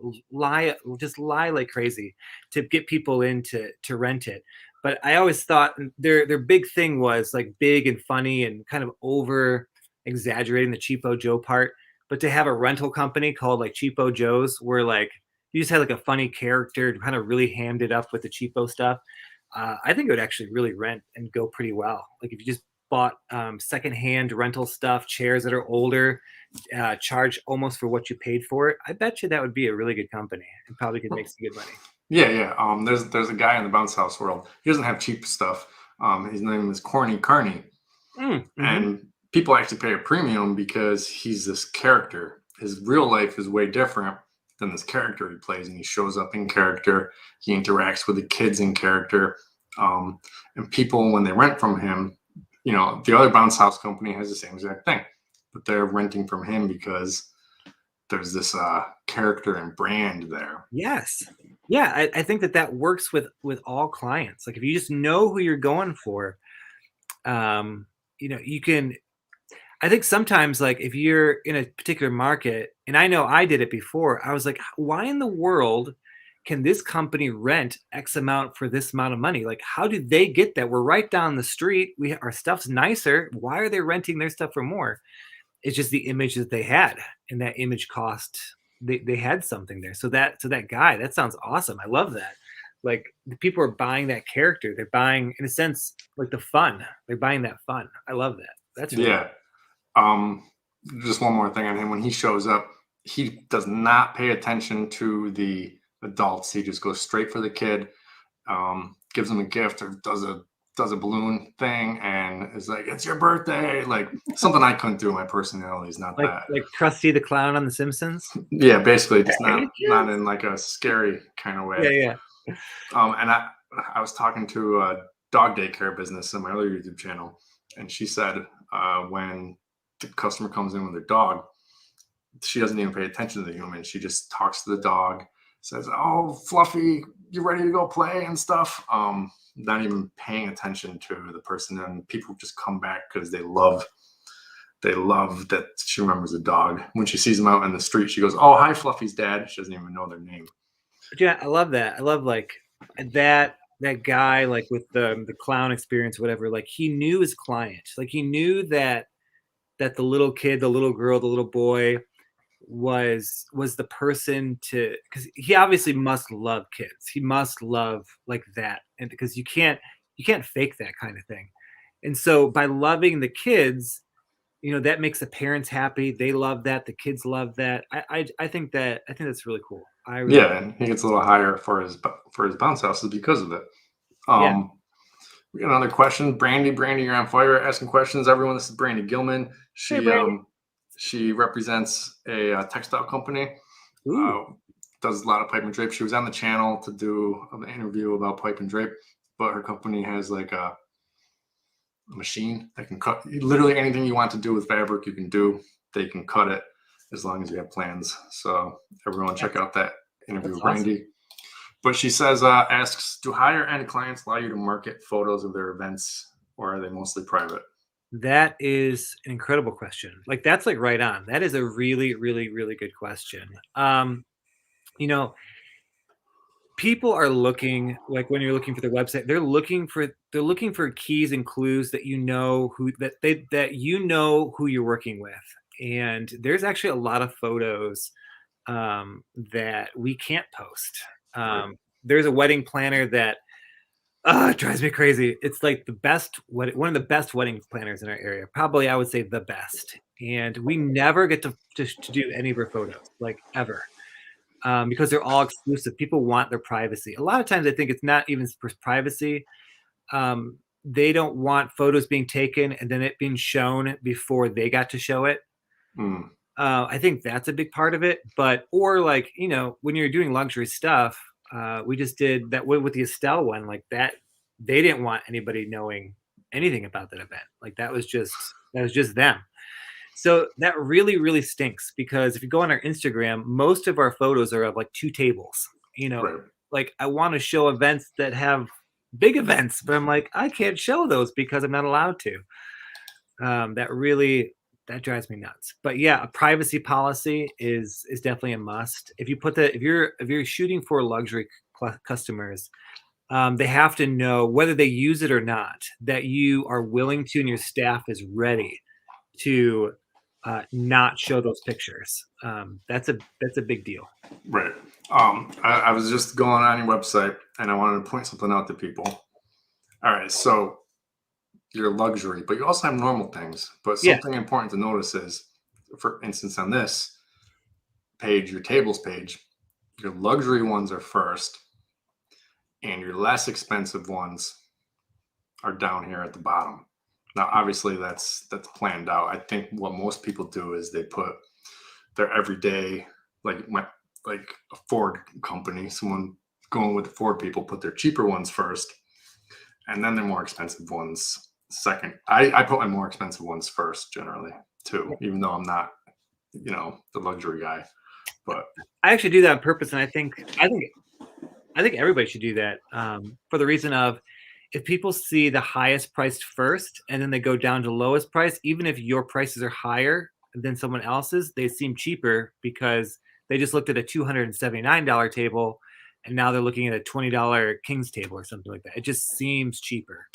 S2: just lie like crazy to get people in to rent it. But I always thought their big thing was like big and funny and kind of over exaggerating the Cheapo Joe part. But to have a rental company called like Cheapo Joe's, where like you just had like a funny character to kind of really hammed it up with the cheapo stuff. I think it would actually really rent and go pretty well. Like if you just bought secondhand rental stuff, chairs that are older, charge almost for what you paid for it. I bet you that would be a really good company and probably could make some good money.
S1: Yeah. There's a guy in the bounce house world. He doesn't have cheap stuff. His name is Corny Carney, and people actually pay a premium because he's this character. His real life is way different than this character he plays, and he shows up in character. He interacts with the kids in character, and people, when they rent from him, you know, the other bounce house company has the same exact thing, but they're renting from him because there's this character and brand there.
S2: Yes. Yeah, I think that works with all clients. Like if you just know who you're going for, you know, you can. I think sometimes, like if you're in a particular market, and I know I did it before, I was like, why in the world can this company rent X amount for this amount of money? Like, how did they get that? We're right down the street. Our stuff's nicer. Why are they renting their stuff for more? It's just the image that they had, and that image cost. They had something there. So that guy, that sounds awesome. I love that. Like the people are buying that character. They're buying, in a sense, like the fun. They're buying that fun. I love that. That's really
S1: Yeah. Just one more thing on him. When he shows up, he does not pay attention to the adults. He just goes straight for the kid, gives them a gift, or does a balloon thing, and is like, "It's your birthday!" Like something I couldn't do. My personality is not that.
S2: Like Krusty the Clown on The Simpsons.
S1: Yeah, basically, just not in like a scary kind of way.
S2: Yeah.
S1: And I was talking to a dog daycare business in my other YouTube channel, and she said when the customer comes in with their dog, she doesn't even pay attention to the human. She just talks to the dog, says, "Oh, Fluffy, you ready to go play?" and stuff. Not even paying attention to the person, and people just come back because they love that she remembers the dog. When she sees them out in the street, she goes, "Oh, hi, Fluffy's dad." She doesn't even know their name.
S2: Yeah, I love that. I love like that guy, like with the clown experience, whatever. Like he knew his client. Like he knew that the little kid, the little girl, the little boy was the person to, because he obviously must love kids. He must love like that, and because you can't fake that kind of thing. And so by loving the kids, you know, that makes the parents happy. They love that. The kids love that. I think that's really cool.
S1: Yeah, and he gets a little higher for his bounce houses because of it.
S2: Yeah.
S1: We got another question. Brandy, you're on fire asking questions. Everyone, this is Brandy Gilman. She she represents a textile company. Does a lot of pipe and drape. She was on the channel to do an interview about pipe and drape, but her company has like a machine that can cut literally anything you want to do with fabric. You can do. They can cut it as long as you have plans. So everyone, check out that interview with Brandy. Awesome. But she says, asks, do higher end clients allow you to market photos of their events, or are they mostly private?
S2: That is an incredible question. Like that's like right on. That is a really, really, really good question. You know, people are looking, like when you're looking for their website, they're looking for keys and clues that you know who you're working with. And there's actually a lot of photos that we can't post. There's a wedding planner that it drives me crazy. It's like one of the best wedding planners in our area. Probably, I would say the best. And we never get to do any of her photos, like ever, because they're all exclusive. People want their privacy. A lot of times, I think it's not even for privacy. They don't want photos being taken and then it being shown before they got to show it. I think that's a big part of it. Or like, you know, when you're doing luxury stuff, we just did that with the Estelle one, like that. They didn't want anybody knowing anything about that event. Like that was just them. So that really, really stinks, because if you go on our Instagram, most of our photos are of like two tables, you know, like I want to show events that have big events, but I'm like, I can't show those because I'm not allowed to. That drives me nuts. But yeah, a privacy policy is definitely a must. If you're shooting for luxury customers, they have to know whether they use it or not, that you are willing to and your staff is ready to not show those pictures. That's a big deal.
S1: Right. I was just going on your website and I wanted to point something out to people. All right. So your luxury, but you also have normal things. But
S2: Yeah.
S1: something important to notice is, for instance, on this page, your tables page, your luxury ones are first, and your less expensive ones are down here at the bottom. Now, obviously, that's planned out. I think what most people do is they put their everyday, like a Ford company, someone going with the Ford people, put their cheaper ones first, and then their more expensive ones second. I put my more expensive ones first generally too, even though I'm not, the luxury guy. But
S2: I actually do that on purpose, and I think everybody should do that, for the reason of, if people see the highest priced first and then they go down to lowest price, even if your prices are higher than someone else's, they seem cheaper because they just looked at a $279 table and now they're looking at a $20 King's table or something like that. It just seems cheaper.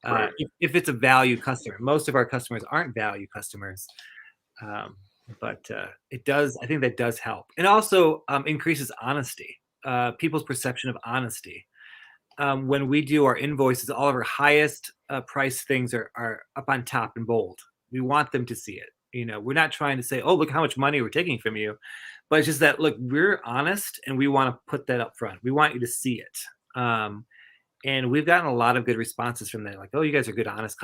S1: Right.
S2: If it's a value customer. Most of our customers aren't value customers. But it does, I think that does help. And also increases honesty, people's perception of honesty. When we do our invoices, all of our highest price things are up on top in bold. We want them to see it. We're not trying to say, oh, look how much money we're taking from you. But it's just that, look, we're honest and we want to put that up front. We want you to see it. And we've gotten a lot of good responses from that. Like, oh, you guys are good, honest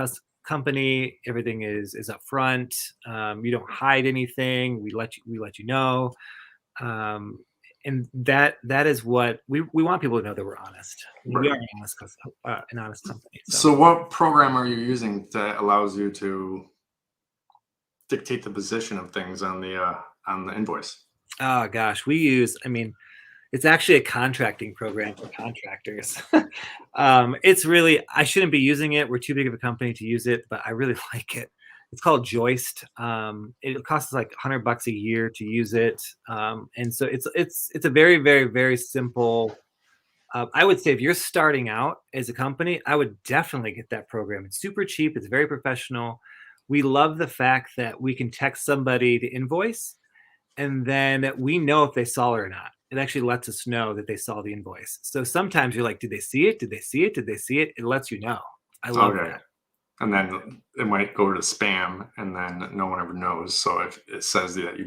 S2: company. Everything is up front. You don't hide anything. We let you know. And that is what we want people to know, that we're honest.
S1: Right.
S2: We are an honest company.
S1: So what program are you using that allows you to dictate the position of things on the invoice?
S2: Oh gosh, it's actually a contracting program for contractors. It's really, I shouldn't be using it. We're too big of a company to use it, but I really like it. It's called Joist. It costs like $100 a year to use it. And so it's a very, very, very simple. I would say if you're starting out as a company, I would definitely get that program. It's super cheap. It's very professional. We love the fact that we can text somebody the invoice, and then we know if they saw it or not. It actually lets us know that they saw the invoice. So sometimes you're like, did they see it? Did they see it? Did they see it? It lets you know. I love that.
S1: And then it might go to spam, and then no one ever knows. So if it says that they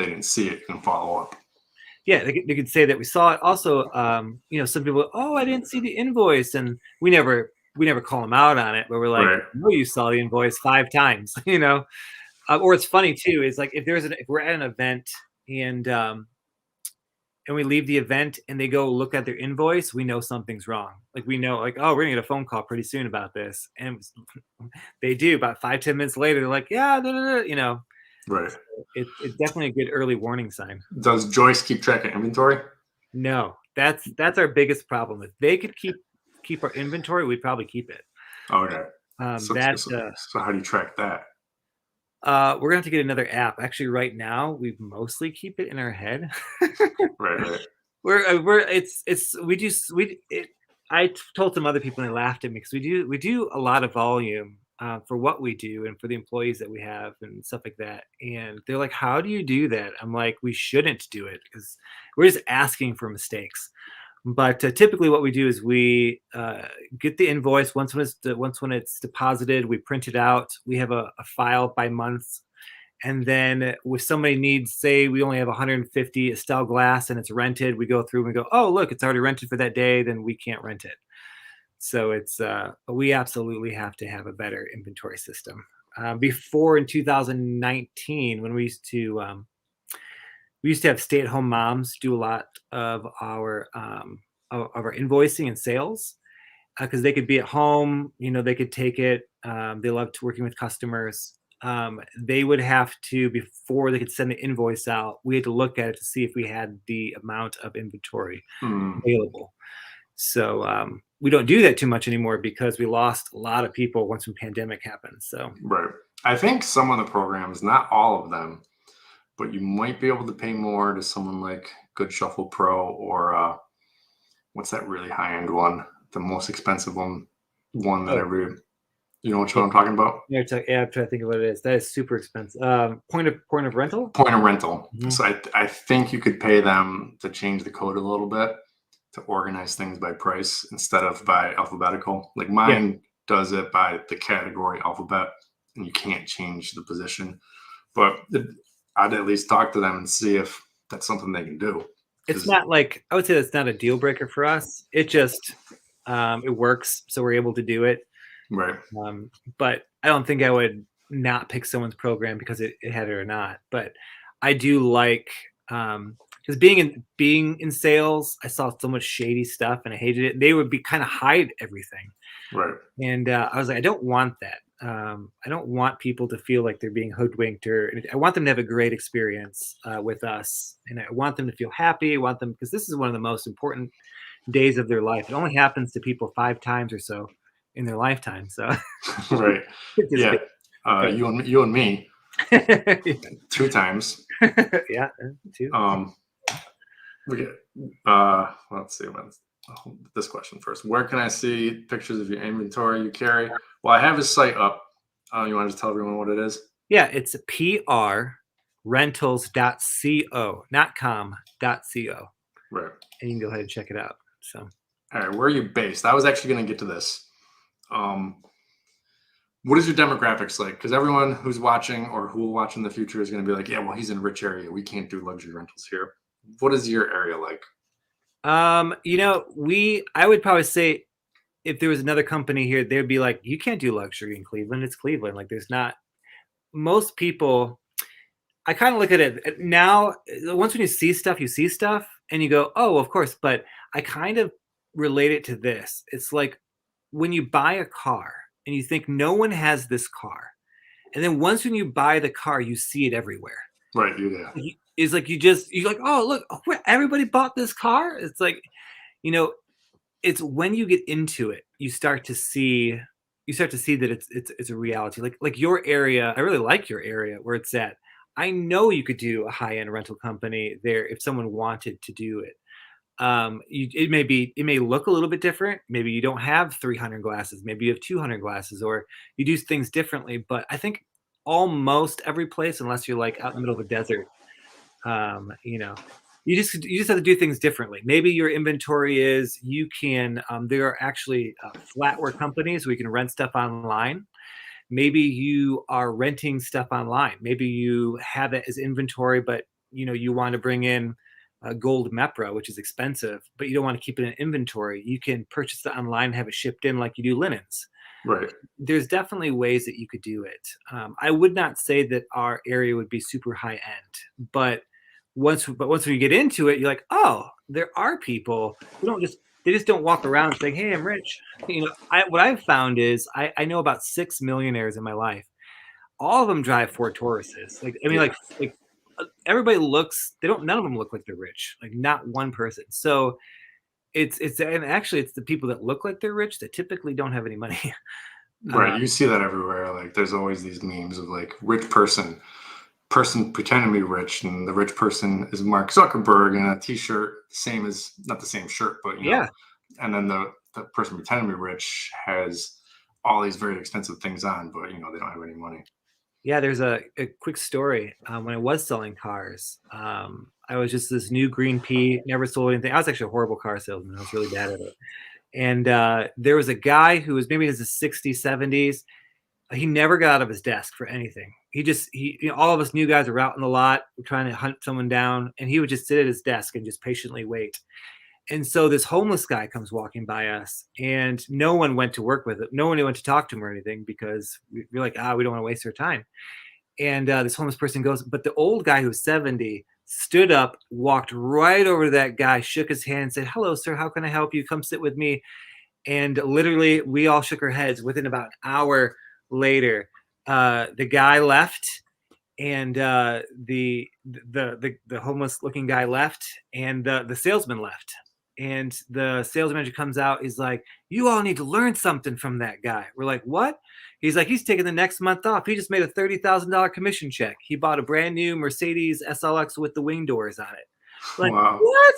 S1: didn't see it, you can follow up.
S2: Yeah, they could say that we saw it. Also, some people, oh, I didn't see the invoice, and we never call them out on it, but we're like,
S1: Right.
S2: no, you saw the invoice 5 times, Or it's funny too, is like if we're at an event and we leave the event and they go look at their invoice, we know something's wrong. Like we know, like, oh, we're gonna get a phone call pretty soon about this, and they do. About 5-10 minutes later, they're like, yeah,
S1: Right.
S2: It's definitely a good early warning sign.
S1: Does Joyce keep track of inventory?
S2: No, that's our biggest problem. If they could keep our inventory, we'd probably keep it.
S1: Okay. So how do you track that?
S2: We're gonna have to get another app. Actually, right now we mostly keep it in our head.
S1: Right.
S2: I told some other people and they laughed at me because we do a lot of volume for what we do and for the employees that we have and stuff like that. And they're like, "How do you do that?" I'm like, "We shouldn't do it because we're just asking for mistakes." But typically, what we do is we get the invoice once when it's deposited. We print it out. We have a file by month, and then if somebody needs, say, we only have 150 Estelle glass and it's rented, we go through and we go, oh, look, it's already rented for that day. Then we can't rent it. So we absolutely have to have a better inventory system. Before in 2019, when we used to have stay-at-home moms do a lot of our invoicing and sales because they could be at home. They could take it. They loved working with customers. They would have to, before they could send the invoice out, we had to look at it to see if we had the amount of inventory available. So we don't do that too much anymore because we lost a lot of people once the pandemic happened. So
S1: Right. I think some of the programs, not all of them, but you might be able to pay more to someone like Good Shuffle Pro or what's that really high end one? The most expensive one that you know which one I'm talking about?
S2: I'm trying to think of what it is. That is super expensive. Point of rental.
S1: Point of rental.
S2: Mhm.
S1: So I think you could pay them to change the code a little bit to organize things by price instead of by alphabetical. Like mine does it by the category alphabet, and you can't change the position. But I'd at least talk to them and see if that's something they can do.
S2: It's not like, I would say that's not a deal breaker for us. It just it works, so we're able to do it.
S1: Right.
S2: But I don't think I would not pick someone's program because it had it or not. But I do like because being in sales, I saw so much shady stuff and I hated it. They would be kind of hide everything.
S1: Right.
S2: And I was like, I don't want that. I don't want people to feel like they're being hoodwinked, or I want them to have a great experience with us, and I want them to feel happy. I want them, because this is one of the most important days of their life. It only happens to people 5 times or so in their lifetime. So
S1: Right. Yeah. You and me 2 times.
S2: Yeah, 2.
S1: We get let's see about this question first. Where can I see pictures of your inventory you carry? Well, I have his site up. You want to just tell everyone what it is?
S2: Yeah, it's prrentals.co, not com.co.
S1: Right.
S2: And you can go ahead and check it out. So,
S1: all right, where are you based? I was actually going to get to this. What is your demographics like? Because everyone who's watching or who will watch in the future is going to be like, yeah, well, he's in a rich area. We can't do luxury rentals here. What is your area like?
S2: I would probably say if there was another company here, they'd be like, you can't do luxury in Cleveland. It's Cleveland. Like, there's not, most people, I kind of look at it now, once when you see stuff and you go, oh, of course. But I kind of relate it to this. It's like when you buy a car and you think no one has this car. And then once when you buy the car, you see it everywhere.
S1: Right. Yeah.
S2: It's like you're like, oh, look, everybody bought this car. It's like, it's when you get into it, you start to see that it's a reality. Like your area, I really like your area where it's at. I know you could do a high-end rental company there if someone wanted to do it. It may look a little bit different. Maybe you don't have 300 glasses. Maybe you have 200 glasses, or you do things differently. But I think almost every place, unless you're like out in the middle of a desert, you just have to do things differently. Maybe your inventory is there are actually flatware companies where you can rent stuff online. Maybe you are renting stuff online. Maybe you have it as inventory, but you want to bring in gold Mepra, which is expensive, but you don't want to keep it in inventory. You can purchase it online and have it shipped in like you do linens.
S1: Right.
S2: There's definitely ways that you could do it. I would not say that our area would be super high end, but once we get into it, you're like, oh, there are people who they just don't walk around saying, hey, I'm rich. What I've found is I know about 6 millionaires in my life. All of them drive Ford Tauruses. Like everybody none of them look like they're rich. Like not one person. So and actually it's the people that look like they're rich that typically don't have any money.
S1: Right. You see that everywhere. Like there's always these memes of like rich person pretending to be rich, and the rich person is Mark Zuckerberg in a t-shirt, same as, not the same shirt, but you know, and then the person pretending to be rich has all these very expensive things on, but they don't have any money.
S2: Yeah, there's a quick story. When I was selling cars, I was just this new green pea, never sold anything. I was actually a horrible car salesman. I was really bad at it. And there was a guy who was maybe in his 60s, 70s. He never got out of his desk for anything. All of us new guys were out in the lot trying to hunt someone down, and he would just sit at his desk and just patiently wait. And so this homeless guy comes walking by us, and no one went to work with him. No one went to talk to him or anything because we're like, we don't want to waste our time. And this homeless person goes, but the old guy who's 70 stood up, walked right over to that guy, shook his hand, and said, hello, sir, how can I help you? Come sit with me. And literally, we all shook our heads. Within about an hour later, the guy left, and the homeless looking guy left, and the salesman left. And the sales manager comes out. He's like, "You all need to learn something from that guy." We're like, "What?" He's like, "He's taking the next month off. He just made a $30,000 commission check. He bought a brand new Mercedes SLX with the wing doors on it." Like,
S1: Wow.
S2: what?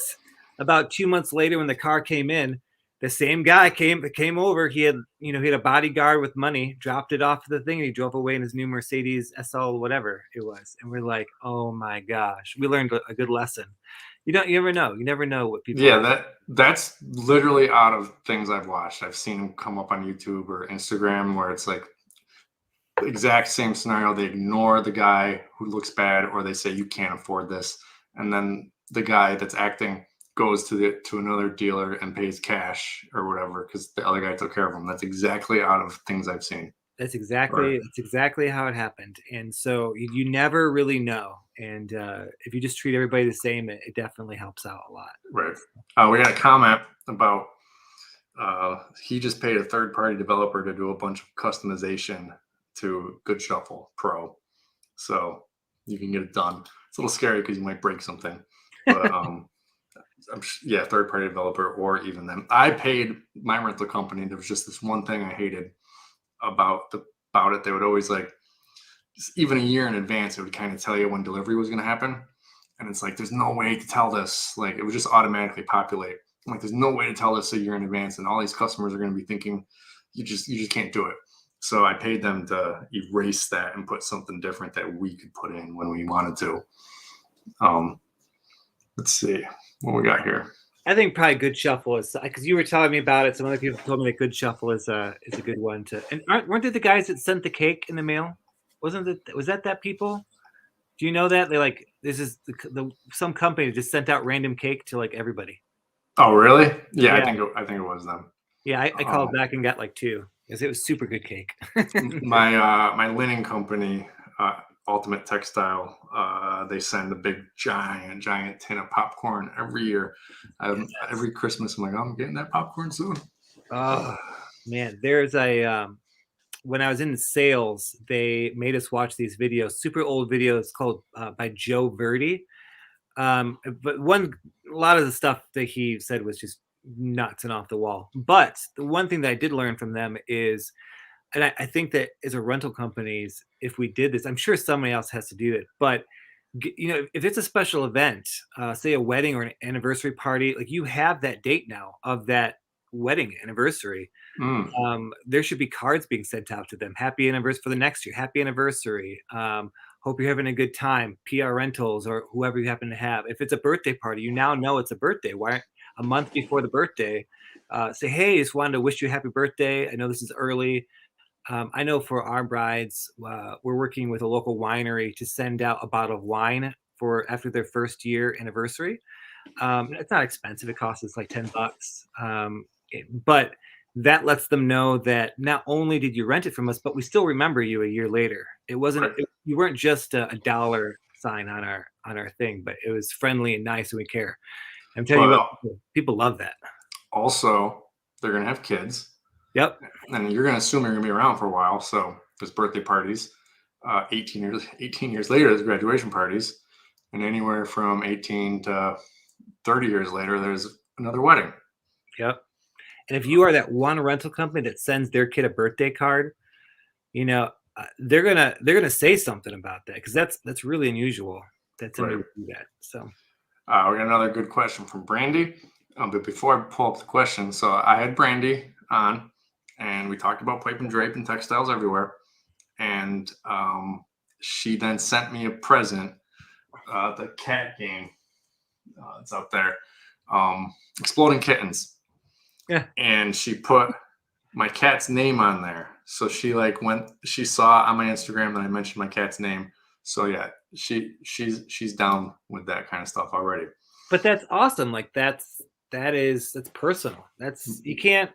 S2: About 2 months later, when the car came in, the same guy came over. He had a bodyguard with money, dropped it off the thing, and he drove away in his new Mercedes SL, whatever it was. And we're like, "Oh my gosh, we learned a good lesson." You never know what people.
S1: Yeah, that's literally out of things I've watched. I've seen them come up on YouTube or Instagram where it's like the exact same scenario. They ignore the guy who looks bad, or they say you can't afford this, and then the guy that's acting goes to another dealer and pays cash or whatever because the other guy took care of him. That's exactly out of things I've seen.
S2: That's exactly how it happened. And so you never really know. And if you just treat everybody the same, it definitely helps out a lot.
S1: Right. We got a comment about he just paid a third-party developer to do a bunch of customization to Good Shuffle Pro, so you can get it done. It's a little scary because you might break something, but yeah, third-party developer or even them. I paid my rental company. There was just this one thing I hated about it. They would always even a year in advance, it would kind of tell you when delivery was going to happen. And it's like, there's no way to tell this. Like, it would just automatically populate. I'm like, there's no way to tell this a year in advance. And all these customers are going to be thinking, you just can't do it. So I paid them to erase that and put something different that we could put in when we wanted to. Let's see what we got here.
S2: I think probably Good Shuffle is, because you were telling me about it. Some other people told me that Good Shuffle is a good one to. And weren't they the guys that sent the cake in the mail? Was that people? Do you know that they this is some company that just sent out random cake to everybody?
S1: Oh, really? Yeah. I think it was them.
S2: Yeah, I called back and got 2 because it was super good cake.
S1: my linen company, Ultimate Textile, they send a big giant tin of popcorn every year. Every Christmas, I'm like, I'm getting that popcorn soon.
S2: Oh man, there's when I was in sales, they made us watch these videos, super old videos called by Joe Verdi. But a lot of the stuff that he said was just nuts and off the wall. But the one thing that I did learn from them is, and I think that as a rental companies, if we did this, I'm sure somebody else has to do it. But if it's a special event, say a wedding or an anniversary party, you have that date now of that wedding anniversary. There should be cards being sent out to them. Happy anniversary for the next year. Happy anniversary. Hope you're having a good time. PR Rentals or whoever you happen to have. If it's a birthday party, you now know it's a birthday. Why a month before the birthday? Say, hey, just wanted to wish you a happy birthday. I know this is early. I know for our brides, we're working with a local winery to send out a bottle of wine for after their first year anniversary. It's not expensive. It costs us $10. But that lets them know that not only did you rent it from us, but we still remember you a year later. It wasn't, you weren't just a dollar sign on our thing, but it was friendly and nice and we care. I'm telling you what, people love that.
S1: Also, they're going to have kids.
S2: Yep.
S1: And you're going to assume you're going to be around for a while. So there's birthday parties. 18 years later, there's graduation parties. And anywhere from 18 to 30 years later, there's another wedding.
S2: Yep. And if you are that one rental company that sends their kid a birthday card, they're gonna say something about that because that's really unusual that somebody would do that. So
S1: we got another good question from Brandy. But before I pull up the question, so I had Brandy on, and we talked about pipe and drape and textiles everywhere, and she then sent me a present, the cat game. It's out there, Exploding Kittens.
S2: Yeah.
S1: And she put my cat's name on there. So she she saw on my Instagram that I mentioned my cat's name. So yeah, she's down with that kind of stuff already.
S2: But that's awesome. That's personal. That's you can't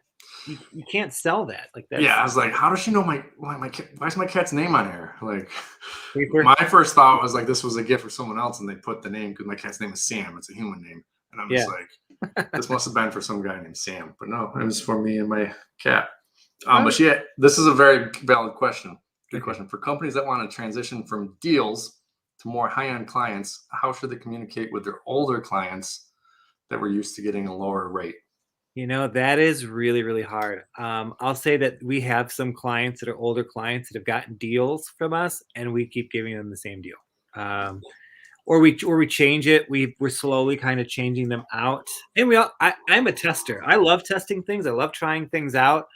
S2: sell that.
S1: Yeah, I was like, how does she know why is my cat's name on here?
S2: Paper.
S1: My first thought was this was a gift for someone else, and they put the name because my cat's name is Sam. It's a human name, and I'm just this must have been for some guy named Sam, but no, it was for me and my cat. But this is a very valid question. Good question. For companies that want to transition from deals to more high-end clients, how should they communicate with their older clients that we're used to getting a lower rate?
S2: That is really, really hard. I'll say that we have some clients that are older clients that have gotten deals from us, and we keep giving them the same deal. Or we change it. We're slowly kind of changing them out. And I'm a tester. I love testing things. I love trying things out.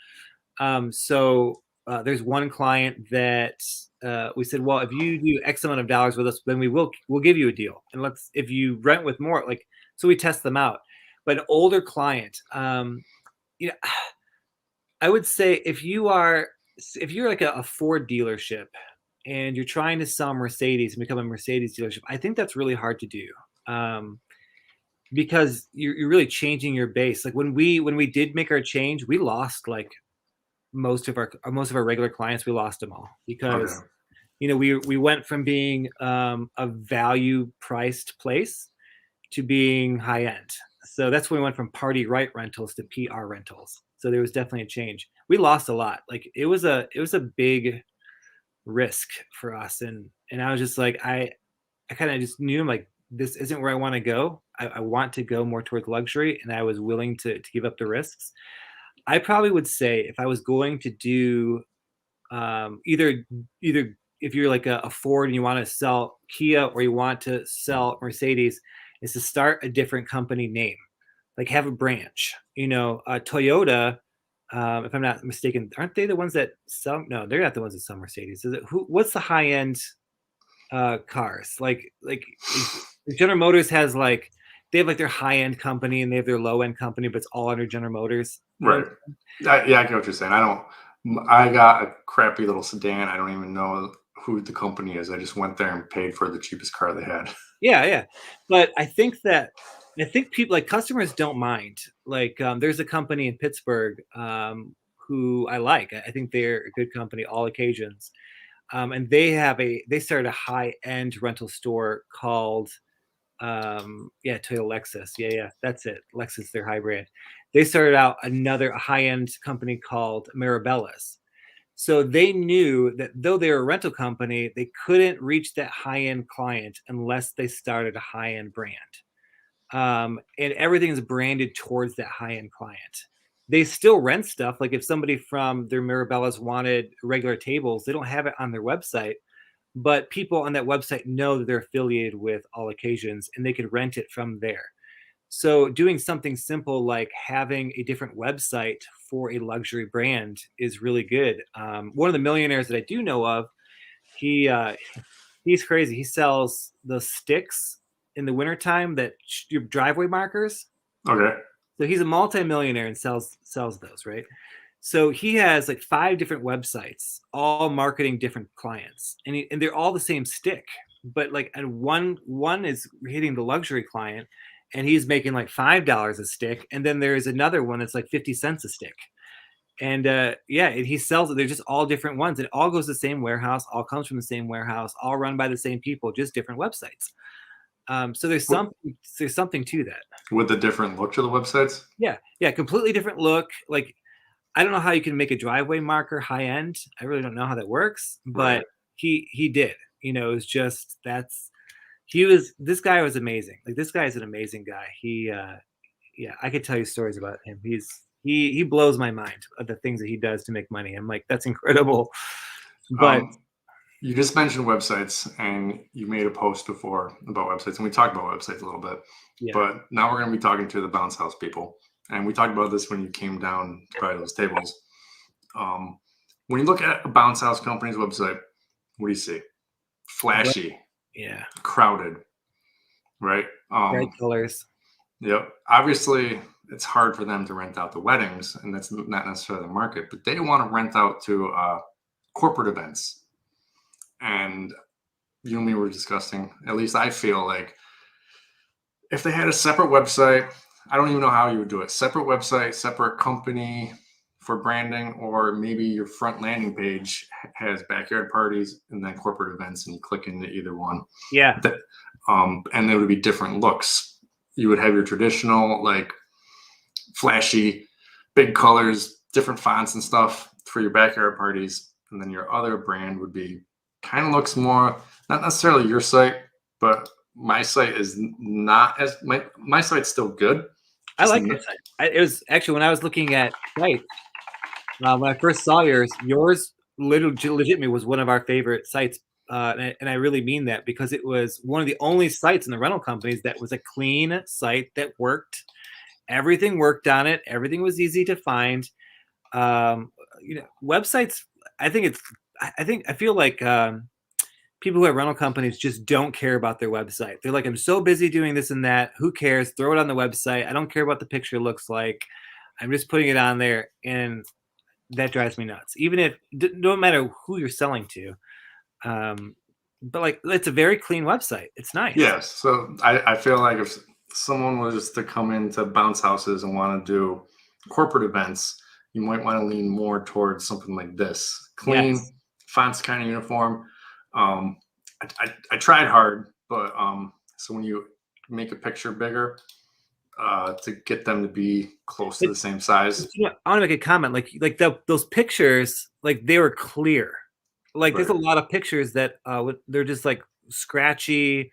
S2: So there's one client that we said, well, if you do X amount of dollars with us, then we'll give you a deal. And if you rent with more, so we test them out. But an older client, I would say if you're like a Ford dealership and you're trying to sell Mercedes and become a Mercedes dealership, I think that's really hard to do. Because you're really changing your base. Like when we did make our change, we lost like most of our regular clients. We lost them all because we went from being a value priced place to being high end. So that's when we went from party right rentals to PR rentals. So there was definitely a change. We lost a lot. Like it was a big risk for us. And I was just like, I kind of just knew like, this isn't where I want to go. I want to go more towards luxury, and I was willing to give up the risks. I probably would say if I was going to do either if you're like a Ford and you want to sell Kia or you want to sell Mercedes, is to start a different company name, like have a branch. Toyota, if I'm not mistaken, aren't they the ones that sell? No, they're not the ones that sell Mercedes. What's the high end cars? Like General Motors has they have like their high end company and they have their low end company, but it's all under General Motors.
S1: Right. I get what you're saying. I got a crappy little sedan. I don't even know who the company is. I just went there and paid for the cheapest car they had.
S2: Yeah. But I think people, like customers, don't mind. There's a company in Pittsburgh who I like. I think they're a good company, all occasions. And they started a high end rental store called Toyota Lexus. Yeah, that's it. Lexus, their high brand. They started out a high end company called Maribella's. So they knew that though they were a rental company, they couldn't reach that high end client unless they started a high end brand. And everything is branded towards that high end client. They still rent stuff. Like if somebody from their Maribella's wanted regular tables, they don't have it on their website, but people on that website know that they're affiliated with All Occasions and they can rent it from there. So doing something simple like having a different website for a luxury brand is really good. One of the millionaires that I do know of, he's crazy. He sells the sticks in the wintertime that your driveway markers.
S1: Okay.
S2: So he's a multimillionaire and sells those, right? So he has like 5 different websites, all marketing different clients, and they're all the same stick, but and one is hitting the luxury client, and he's making like $5 a stick, and then there's another one that's like 50 cents a stick, and and he sells it. They're just all different ones. It all goes to the same warehouse, all comes from the same warehouse, all run by the same people, just different websites. So there's something to that.
S1: With the different look to the websites?
S2: Yeah, completely different look. Like I don't know how you can make a driveway marker high end. I really don't know how that works, but he did. It's just this guy was amazing. Like this guy is an amazing guy. I could tell you stories about him. He blows my mind of the things that he does to make money. I'm like, that's incredible. But
S1: you just mentioned websites, and you made a post before about websites, and we talked about websites a little bit. Yeah. But now we're going to be talking to the bounce house people, and we talked about this when you came down to buy those tables. When you look at a bounce house company's website, what do you see? Flashy, crowded, right?
S2: Bright colors.
S1: Yep. Obviously, it's hard for them to rent out the weddings, and that's not necessarily the market, but they want to rent out to corporate events. And you and me were discussing, at least I feel like if they had a separate website, I don't even know how you would do it. Separate website, separate company for branding, or maybe your front landing page has backyard parties and then corporate events, and you click into either one.
S2: Yeah.
S1: And there would be different looks. You would have your traditional, like flashy, big colors, different fonts and stuff for your backyard parties. And then your other brand would be kind of looks more, not necessarily your site, but my site is not as my site's still good.
S2: I like your site. It was actually when I was looking at sites, when I first saw yours legitimately was one of our favorite sites. And I really mean that because it was one of the only sites in the rental companies that was a clean site that worked. Everything worked on it. Everything was easy to find. Websites. I feel like people who have rental companies just don't care about their website. They're like, I'm so busy doing this and that. Who cares? Throw it on the website. I don't care what the picture looks like. I'm just putting it on there, and that drives me nuts. Even if no matter who you're selling to. But like it's a very clean website. It's nice.
S1: Yes. So I feel like if someone was to come into bounce houses and want to do corporate events, you might want to lean more towards something like this. Clean,
S2: Yes.
S1: fonts kind of uniform. I tried hard, but so when you make a picture bigger, to get them to be close to the same size.
S2: I want to make a comment. Like those pictures, like they were clear. Like there's a lot of pictures that they're just like scratchy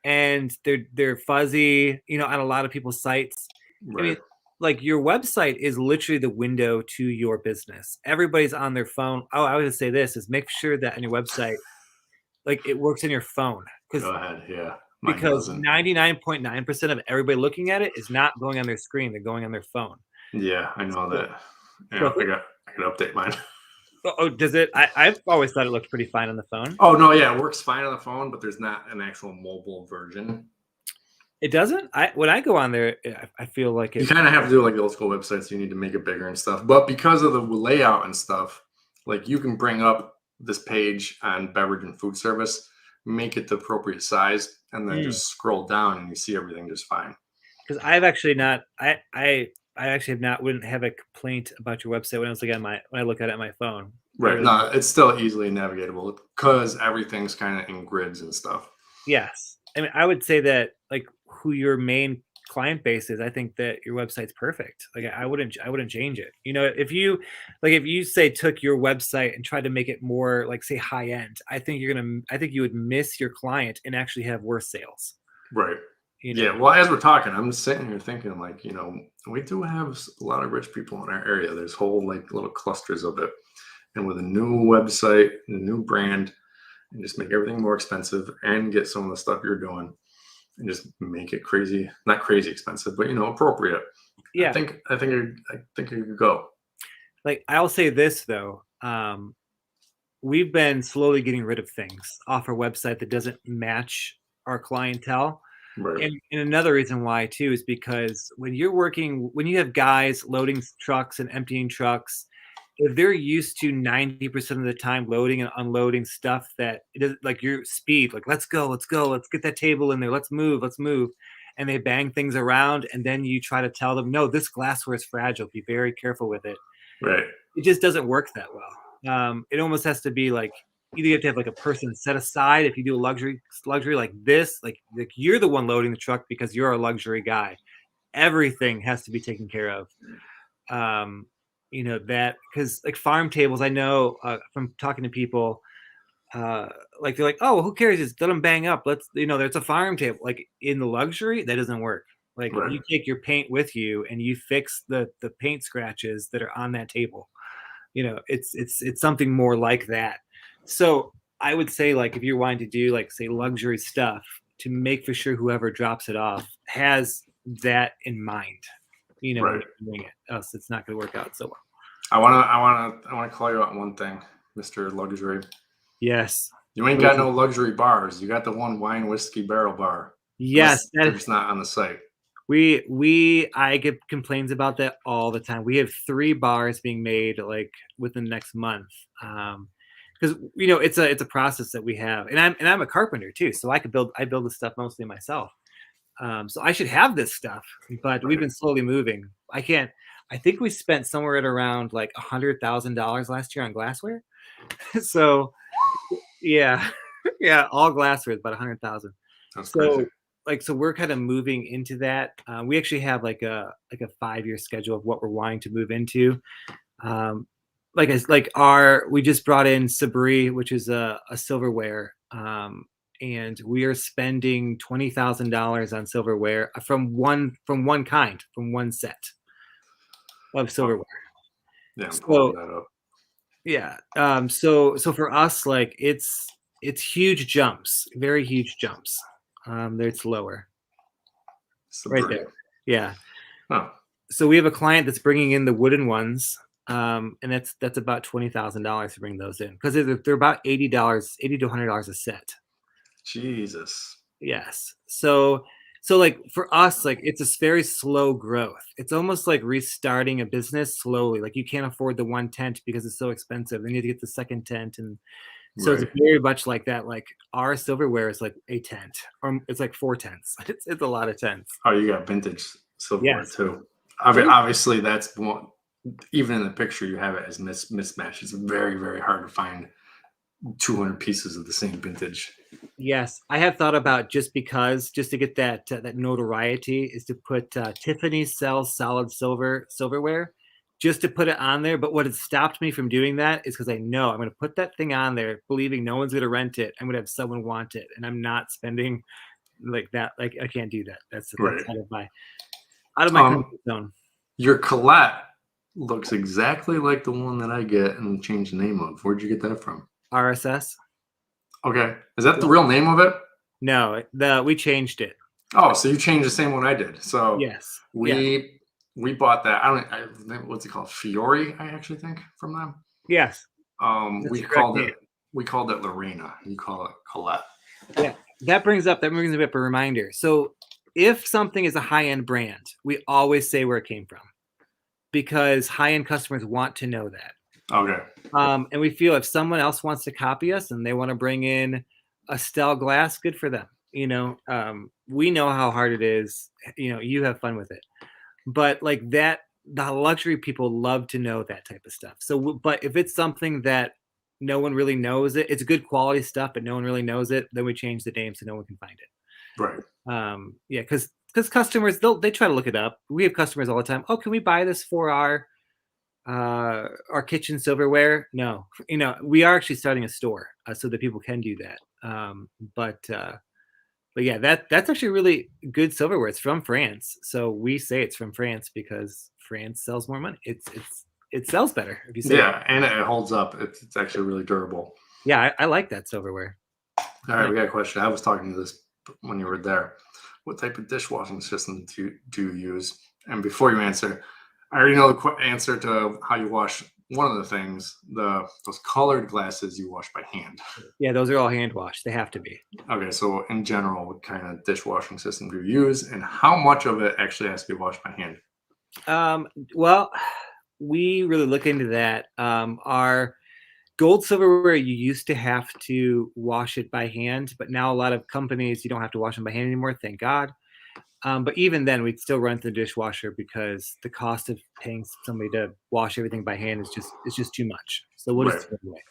S2: and they're fuzzy, on a lot of people's sites.
S1: Right.
S2: I mean, like your website is literally the window to your business. Everybody's on their phone. Oh, I would say this is make sure that on your website, like it works in your phone.
S1: Go ahead. Yeah.
S2: Because 99.9% of everybody looking at it is not going on their screen. They're going on their phone.
S1: Yeah, I know that. Yeah, I got to update mine.
S2: Oh, does it? I've always thought it looked pretty fine on the phone.
S1: Oh, no, yeah, it works fine on the phone, but there's not an actual mobile version.
S2: It doesn't? When I go on there, I feel like
S1: you kind of have to do like the old school websites. You need to make it bigger and stuff. But because of the layout and stuff, like you can bring up this page on beverage and food service, make it the appropriate size, and then just scroll down and you see everything just fine.
S2: Because I've actually not, I actually wouldn't have a complaint about your website when I look at it on my phone.
S1: Right. No, it's still easily navigatable because everything's kind of in grids and stuff.
S2: Yes. I mean, I would say that like who your main client base is, I think that your website's perfect. Like I wouldn't change it. If you say took your website and tried to make it more like say high end, I think you would miss your client and actually have worse sales.
S1: Right. Yeah. Well, as we're talking, I'm just sitting here thinking like, we do have a lot of rich people in our area. There's whole like little clusters of it. And with a new website, a new brand, and just make everything more expensive and get some of the stuff you're doing and just make it crazy, not crazy expensive, but appropriate.
S2: Yeah.
S1: I think it could go.
S2: Like I'll say this though. We've been slowly getting rid of things off our website that doesn't match our clientele.
S1: Right.
S2: And another reason why too is because when you have guys loading trucks and emptying trucks, if they're used to 90% of the time loading and unloading stuff that it is like your speed, like let's go, let's get that table in there, let's move, and they bang things around, and then you try to tell them, no, this glassware is fragile, be very careful with it.
S1: Right.
S2: It just doesn't work that well. It almost has to be like either you have to have like a person set aside if you do a luxury like this, like you're the one loading the truck because you're a luxury guy. Everything has to be taken care of. That because like farm tables, I know from talking to people, like they're like, oh, well, who cares? Just let them bang up. There's a farm table. Like in the luxury, that doesn't work. Like you take your paint with you and you fix the paint scratches that are on that table. It's something more like that. So I would say like if you're wanting to do like say luxury stuff, to make for sure whoever drops it off has that in mind. When you're doing it, else it's not going to work out so well.
S1: I want to call you out one thing, Mr. Luxury.
S2: Yes.
S1: You ain't got no luxury bars. You got the one wine whiskey barrel bar.
S2: Yes,
S1: it's not on the site.
S2: I get complaints about that all the time. We have 3 bars being made like within the next month. Because it's a process that we have, and I'm a carpenter too, so I build this stuff mostly myself. So I should have this stuff, but we've been slowly moving. I think we spent somewhere at around like $100,000 last year on glassware. So yeah, all glassware is about 100,000.
S1: That's crazy.
S2: So we're kind of moving into that. We actually have like a 5-year schedule of what we're wanting to move into. We just brought in Sabri, which is a silverware, and we are spending $20,000 on silverware from one set of silverware.
S1: Yeah, I'm
S2: So
S1: pulling that up.
S2: yeah, so for us, like it's huge jumps, very huge jumps. It's lower right
S1: Subverting.
S2: there. Yeah.
S1: Oh,
S2: So we have a client that's bringing in the wooden ones, and that's about $20,000 to bring those in because they're about $80 to $100 a set.
S1: Jesus.
S2: Yes. So like for us, like it's a very slow growth. It's almost like restarting a business slowly. Like you can't afford the one tent because it's so expensive. Then you have to get the second tent, and so
S1: Right.
S2: it's very much like that. Like our silverware is like a tent, or it's like 4 tents. It's a lot of tents.
S1: Oh, you got vintage silverware
S2: Yes.
S1: too. Obviously, that's one. Even in the picture, you have it as mismatch. It's very, very hard to find 200 pieces of the same vintage.
S2: Yes, I have thought about just to get that that notoriety is to put Tiffany sells solid silverware, just to put it on there. But what has stopped me from doing that is because I know I'm going to put that thing on there, believing no one's going to rent it. I'm going to have someone want it, and I'm not spending like that. Like I can't do that. That's
S1: Right.
S2: out of my comfort zone.
S1: Your Colette looks exactly like the one that I get and change the name of. Where'd you get that from?
S2: RSS.
S1: Okay, is that the real name of it?
S2: No, we changed it.
S1: Oh, so you changed the same one I did. So
S2: Yes.
S1: we bought that. What's it called? Fiore, I actually think, from them.
S2: Yes.
S1: We called it Lorena. You call it Colette.
S2: Yeah, that brings up a reminder. So if something is a high-end brand, we always say where it came from because high-end customers want to know that.
S1: Okay.
S2: And we feel if someone else wants to copy us and they want to bring in a Stell glass, good for them. We know how hard it is. You have fun with it. But like that, the luxury people love to know that type of stuff. So, but if it's something that no one really knows it's good quality stuff, but no one really knows it, then we change the name so no one can find it.
S1: Right.
S2: Yeah, because customers, they try to look it up. We have customers all the time. Oh, can we buy this for our kitchen silverware? No, we are actually starting a store so that people can do that. But yeah, that's actually really good silverware. It's from France, so we say it's from France because France sells more money. It sells better if you say.
S1: Yeah, and it holds up. It's actually really durable.
S2: Yeah, I like that silverware.
S1: All right, we got a question. I was talking to this when you were there. What type of dishwashing system do you use? And before you answer, I already know the answer to how you wash. One of the things, those colored glasses you wash by hand.
S2: Yeah, those are all hand washed. They have to be.
S1: Okay, so in general, what kind of dishwashing system do you use, and how much of it actually has to be washed by hand?
S2: Well, we really look into that. Our gold silverware, you used to have to wash it by hand, but now a lot of companies, you don't have to wash them by hand anymore, thank God. But even then, we'd still run through the dishwasher because the cost of paying somebody to wash everything by hand is just too much. So we'll just throw it away.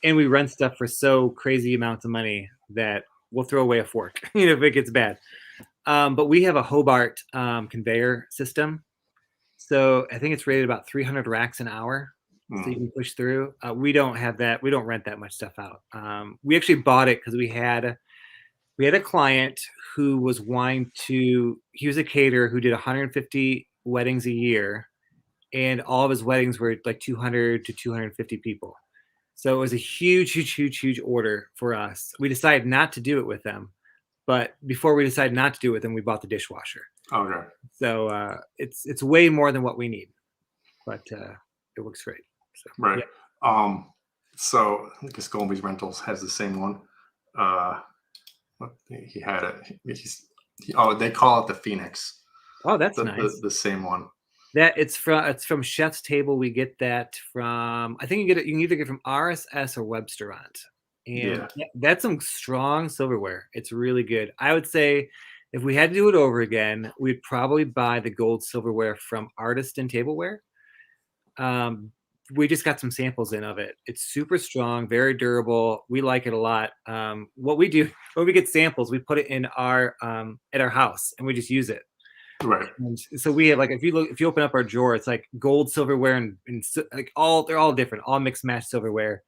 S2: And we rent stuff for so crazy amounts of money that we'll throw away a fork, if it gets bad. But we have a Hobart conveyor system. So I think it's rated about 300 racks an hour. So you can push through. We don't have that. We don't rent that much stuff out. We actually bought it because we had a client who was he was a caterer who did 150 weddings a year, and all of his weddings were like 200 to 250 people. So it was a huge order for us. We decided not to do it with them, but before we decided not to do it with them, we bought the dishwasher.
S1: Okay.
S2: So it's way more than what we need, but it works great. So,
S1: right.
S2: Yeah.
S1: So I think Scobie's Rentals has the same one. He had it. They call it the Phoenix.
S2: Oh, that's nice.
S1: The same one.
S2: That it's from Chef's Table. We get that from. I think you can either get from RSS or Webstaurant. And that's some strong silverware. It's really good. I would say if we had to do it over again, we'd probably buy the gold silverware from Edison Tableware. We just got some samples in of it. It's super strong, very durable. We like it a lot. What we do when we get samples, we put it in our at our house and we just use it.
S1: Right.
S2: And so we have, like, if you open up our drawer, it's like gold silverware and like they're all different, all mixed match silverware.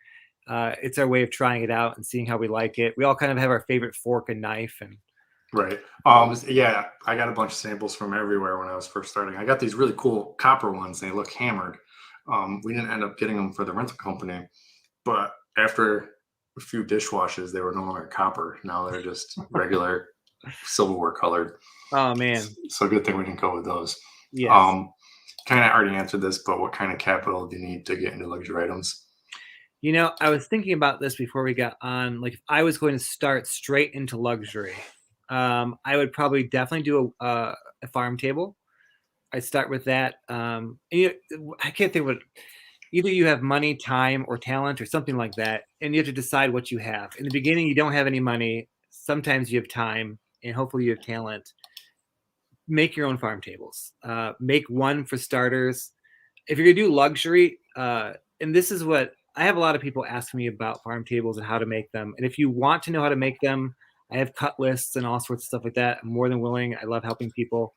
S2: It's our way of trying it out and seeing how we like it. We all kind of have our favorite fork and knife. And
S1: Right. Yeah, I got a bunch of samples from everywhere when I was first starting. I got these really cool copper ones. They look hammered. We didn't end up getting them for the rental company, but after a few dishwashes, they were no longer copper. Now they're just regular silverware colored.
S2: oh man,
S1: So good thing we didn't go with those.
S2: yes.
S1: Kind of already answered this, but what kind of capital do you need to get into luxury items?
S2: You know, I was thinking about this before we got on. Like, if I was going to start straight into luxury, I would probably definitely do a farm table. I'd start with that. And I can't think what. Either you have money, time, or talent, or something like that, and you have to decide what you have. In the beginning, you don't have any money. Sometimes you have time, and hopefully you have talent. Make your own farm tables. Make one for starters. If you're gonna do luxury, and this is what I have a lot of people ask me about farm tables and how to make them. And if you want to know how to make them, I have cut lists and all sorts of stuff like that. I'm more than willing. I love helping people.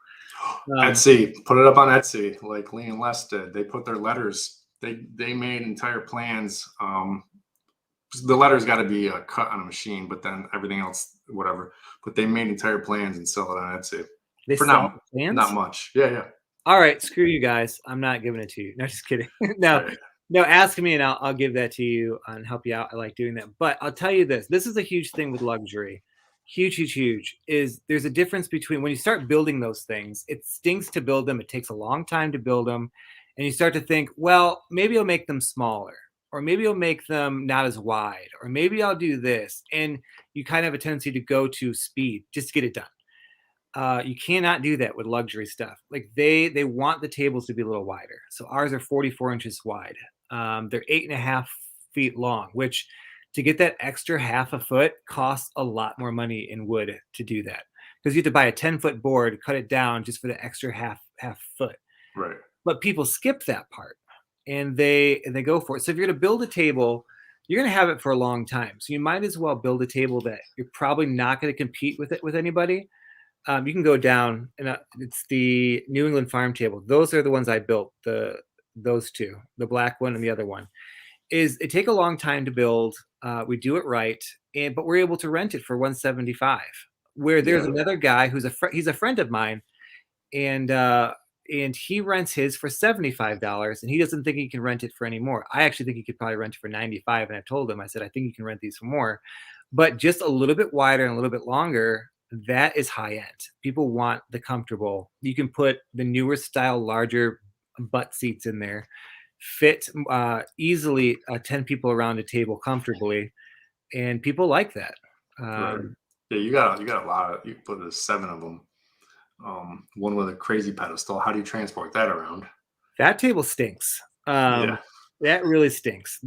S1: Etsy, put it up on Etsy, like Lee and Les did. They put their letters. They made entire plans. The letters got to be cut on a machine, but then everything else, whatever. But they made entire plans and sell it on Etsy
S2: They
S1: for
S2: sell plans?
S1: not much. Yeah.
S2: All right, screw you guys. I'm not giving it to you. No, just kidding. No,
S1: Right.
S2: no, ask me and I'll give that to you and help you out. I like doing that. But I'll tell you this. This is a huge thing with luxury. Huge, is there's a difference between when you start building those things, it stinks to build them. It takes a long time to build them. And you start to think, well, maybe I'll make them smaller, or maybe I'll make them not as wide, or maybe I'll do this. And you kind of have a tendency to go to speed just to get it done. You cannot do that with luxury stuff. Like they want the tables to be a little wider. So ours are 44 inches wide. They're 8.5 feet long, which to get that extra half a foot costs a lot more money in wood to do that, because you have to buy a 10-foot board, cut it down just for the extra half foot.
S1: Right.
S2: But people skip that part and they go for it. So if you're going to build a table, you're going to have it for a long time. So you might as well build a table that you're probably not going to compete with anybody. You can go down, and it's the New England farm table. Those are the ones I built. Those two, the black one and the other one, it take a long time to build. We do it right, but we're able to rent it for $175. Where there's another guy he's a friend of mine, and he rents his for $75, and he doesn't think he can rent it for any more. I actually think he could probably rent it for $95, and I told him, I said, I think you can rent these for more, but just a little bit wider and a little bit longer. That is high end. People want the comfortable. You can put the newer style, larger butt seats in there, fit easily 10 people around a table comfortably, and people like that.
S1: Right. Yeah, you got a lot of. You put 7 of them. One with a crazy pedestal. How do you transport that around?
S2: That table stinks.
S1: Yeah.
S2: That really stinks.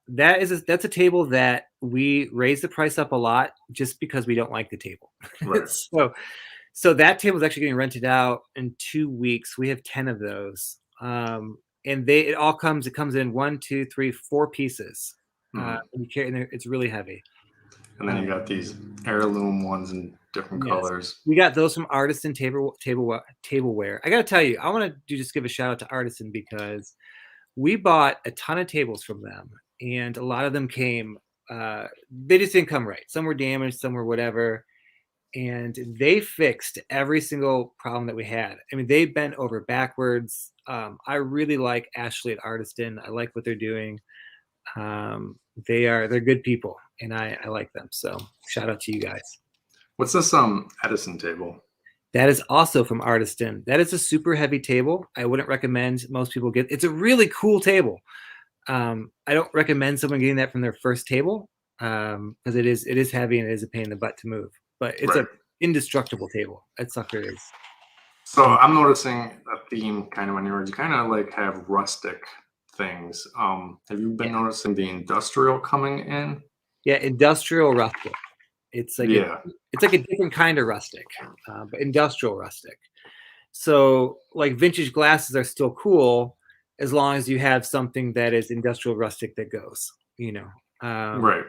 S2: That's a table that we raise the price up a lot just because we don't like the table.
S1: Right.
S2: So that table is actually getting rented out in 2 weeks. We have 10 of those. And it comes in 1, 2, 3, 4 pieces. And you carry, and it's really heavy.
S1: And then you got these heirloom ones in different colors.
S2: We got those from Edison Tableware. I got to tell you, I want to just give a shout out to Edison, because we bought a ton of tables from them, and a lot of them came. They just didn't come right. Some were damaged, some were whatever, and they fixed every single problem that we had. I mean, they bent over backwards. I really like Ashley at Artiston. I like what they're doing. They're good people, and I like them. So shout out to you guys.
S1: What's this Edison table?
S2: That is also from Artiston. That is a super heavy table. I wouldn't recommend most people get. It's a really cool table. I don't recommend someone getting that from their first table, because it is heavy and it is a pain in the butt to move. But it's an indestructible table. That sucker is.
S1: So I'm noticing a theme kind of on yours. You kind of like have rustic things. Have you been noticing the industrial coming in?
S2: Yeah, industrial rustic. It's like it's like a different kind of rustic, but industrial rustic. So like vintage glasses are still cool as long as you have something that is industrial rustic that goes,
S1: right.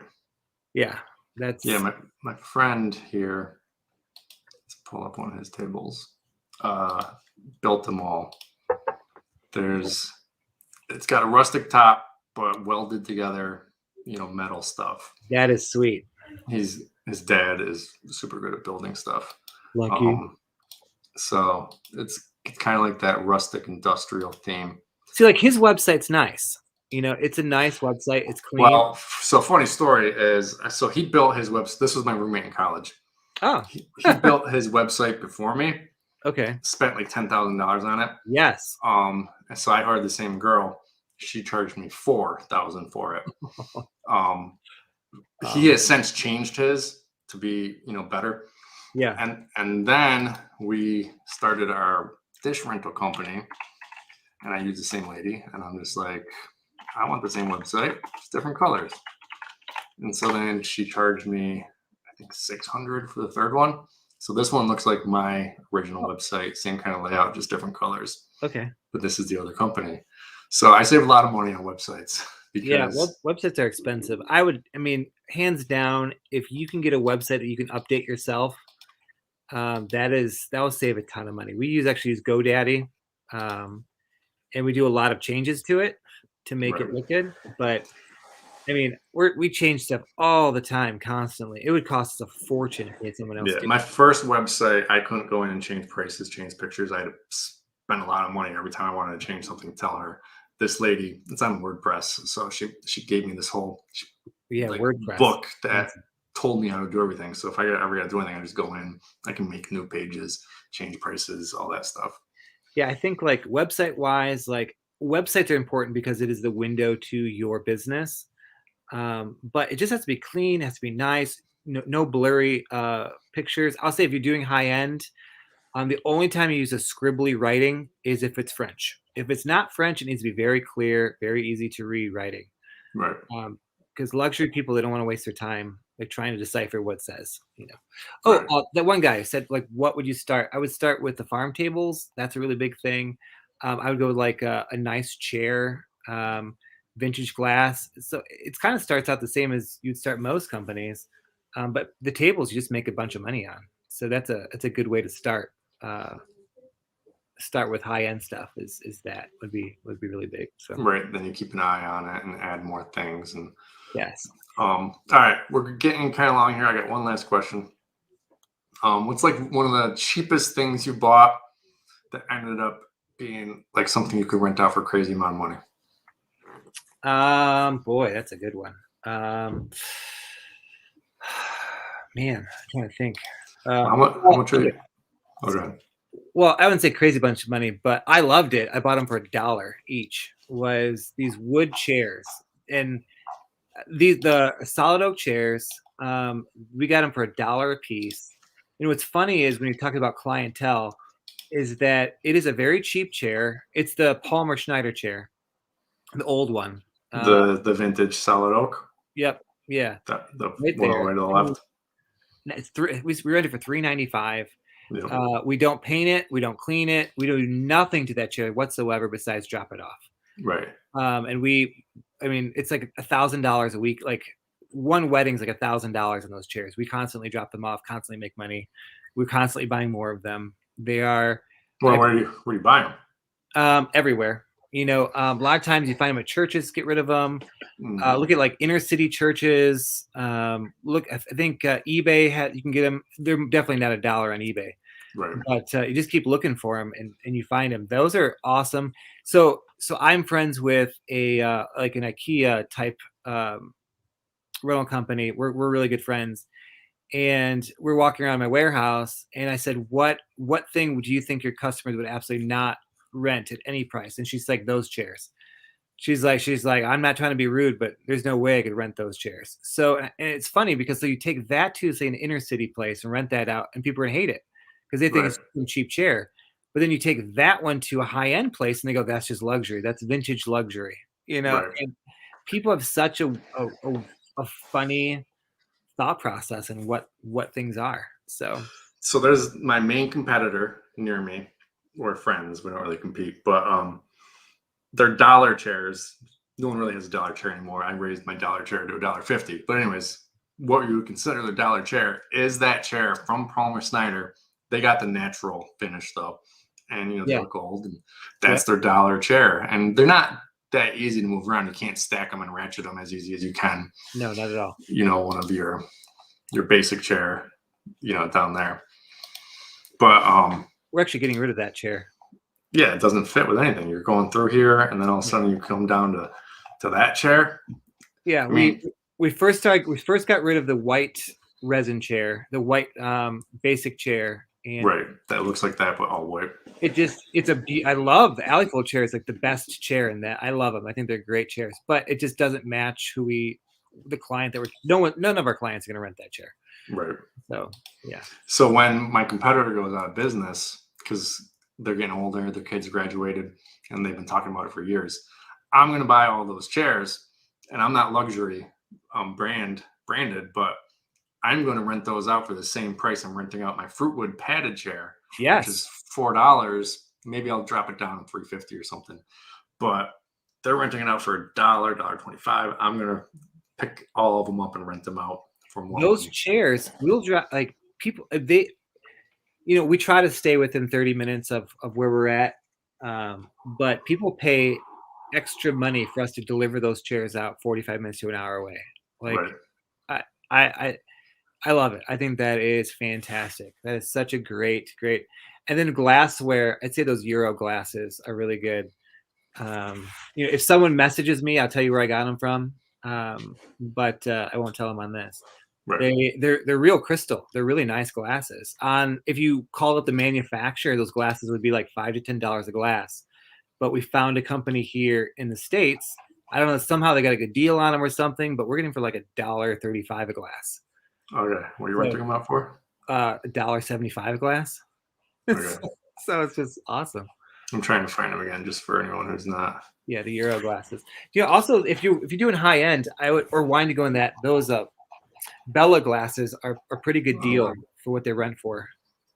S2: Yeah, that's
S1: my friend here. Let's pull up one of his tables. Built them all. It's got a rustic top, but welded together. metal stuff.
S2: That is sweet.
S1: His dad is super good at building stuff.
S2: Lucky.
S1: So it's kind of like that rustic industrial theme.
S2: See, like his website's nice. It's a nice website. It's clean.
S1: Well, so funny story is, so he built his website. This was my roommate in college.
S2: Oh,
S1: He built his website before me.
S2: okay.
S1: Spent like $10,000 on it.
S2: Yes.
S1: And so I hired the same girl. She charged me $4,000 for it. He has since changed his to be, better.
S2: Yeah.
S1: And then we started our dish rental company, and I use the same lady, and I'm just like, I want the same website, just different colors. And so then she charged me, I think, $600 for the third one. So this one looks like my original website, same kind of layout, just different colors.
S2: Okay.
S1: But this is the other company. So I save a lot of money on websites. Because
S2: websites are expensive. I hands down, if you can get a website that you can update yourself, that will save a ton of money. We actually use GoDaddy, and we do a lot of changes to it to make it look good. But we change stuff all the time, constantly. It would cost us a fortune if we had someone else.
S1: Yeah, my first website, I couldn't go in and change prices, change pictures. I had to spend a lot of money every time I wanted to change something. Tell her, this lady, it's on WordPress, so she gave me this whole
S2: WordPress
S1: book that told me how to do everything. So if I ever got to do anything, I just go in, I can make new pages, change prices, all that stuff.
S2: Yeah, I think like website wise, like websites are important because it is the window to your business. But it just has to be clean, it has to be nice, no blurry pictures. I'll say if you're doing high end, the only time you use a scribbly writing is if it's French. If it's not French, it needs to be very clear, very easy to read writing.
S1: Right.
S2: Because luxury people, they don't want to waste their time like trying to decipher what it says.
S1: Right.
S2: That one guy said, like, what would you start? I would start with the farm tables. That's a really big thing. I would go with like a nice chair, vintage glass. So it kind of starts out the same as you'd start most companies, but the tables you just make a bunch of money on. So that's a good way to start. Start with high end stuff. Is that would be really big. So
S1: right, then you keep an eye on it and add more things. And
S2: yes.
S1: All right, we're getting kind of long here. I got one last question. What's like one of the cheapest things you bought that ended up being like something you could rent out for a crazy amount of money?
S2: Boy, that's a good one. Man, I'm trying to think.
S1: How much are you? Okay.
S2: Well, I wouldn't say crazy bunch of money, but I loved it. I bought them for $1 each. Was these wood chairs, and the solid oak chairs. We got them for $1 a piece. What's funny is when you're talking about clientele, is that it is a very cheap chair. It's the Palmer Schneider chair, the old one.
S1: The vintage solid oak.
S2: Yep. Yeah.
S1: The
S2: right
S1: one
S2: there.
S1: right to the left.
S2: It's we rented for $395.
S1: Yeah.
S2: We don't paint it. We don't clean it. We do nothing to that chair whatsoever besides drop it off.
S1: Right.
S2: And it's like $1,000 a week. Like one wedding's like $1,000 in those chairs. We constantly drop them off, constantly make money. We're constantly buying more of them. They are.
S1: Where do you buy
S2: them? Everywhere. A lot of times you find them at churches. Get rid of them. Look at like inner city churches. I think eBay you can get them. They're definitely not $1 on eBay.
S1: Right.
S2: But you just keep looking for them and you find them. Those are awesome. So I'm friends with like an IKEA type rental company. We're really good friends, and we're walking around my warehouse. And I said, "What thing would you think your customers would absolutely not rent at any price?" And she's like, "Those chairs." She's like, "I'm not trying to be rude, but there's no way I could rent those chairs." So, and it's funny because you take that to say an inner city place and rent that out, and people are gonna hate it because they think it's a cheap chair. But then you take that one to a high end place and they go, "That's just luxury. That's vintage luxury."
S1: Right.
S2: And people have such a funny thought process and what things are. So
S1: there's my main competitor near me. We're friends. We don't really compete, but they're dollar chairs. No one really has a dollar chair anymore. I raised my dollar chair to $1.50. But anyways, what you would consider the dollar chair is that chair from Palmer Schneider. They got the natural finish though, and they look old, and that's their dollar chair. And they're not that easy to move around. You can't stack them and ratchet them as easy as you can.
S2: No, not at all.
S1: One of your basic chair, down there. But
S2: we're actually getting rid of that chair.
S1: Yeah, it doesn't fit with anything. You're going through here, and then all of a sudden you come down to that chair.
S2: Yeah, we first got rid of the white resin chair, the white basic chair, and
S1: right, that looks like that, but all white.
S2: I love the Alifold chair. It's like the best chair in that. I love them. I think they're great chairs, but it just doesn't match the client that none of our clients are going to rent that chair.
S1: Right.
S2: So yeah.
S1: So when my competitor goes out of business, because they're getting older, their kids graduated, and they've been talking about it for years, I'm going to buy all those chairs, and I'm not luxury branded, but I'm going to rent those out for the same price I'm renting out my Fruitwood padded chair,
S2: yes,
S1: which is $4. Maybe I'll drop it down to $3.50 or something, but they're renting it out for $1.25. I'm going to pick all of them up and rent them out for more.
S2: Those
S1: money.
S2: Chairs will drop, like people, we try to stay within 30 minutes of where we're at, but people pay extra money for us to deliver those chairs out 45 minutes to an hour away. Like, right. I love it. I think that is fantastic. That is such a great. And then glassware, I'd say those Euro glasses are really good. If someone messages me, I'll tell you where I got them from. But I won't tell them on this. Right. They're real crystal. They're really nice glasses. If you called up the manufacturer, those glasses would be like $5 to $10 a glass. But we found a company here in the States. I don't know, somehow they got a good deal on them or something, but we're getting for like $1.35 a glass.
S1: Okay. What are you renting them out for?
S2: $1.75 a glass. Okay. So it's just awesome.
S1: I'm trying to find them again, just for anyone who's not.
S2: Yeah, the Euro glasses. Also, if you're doing high end, wanting to go in that, those Bella glasses are a pretty good deal for what they rent for.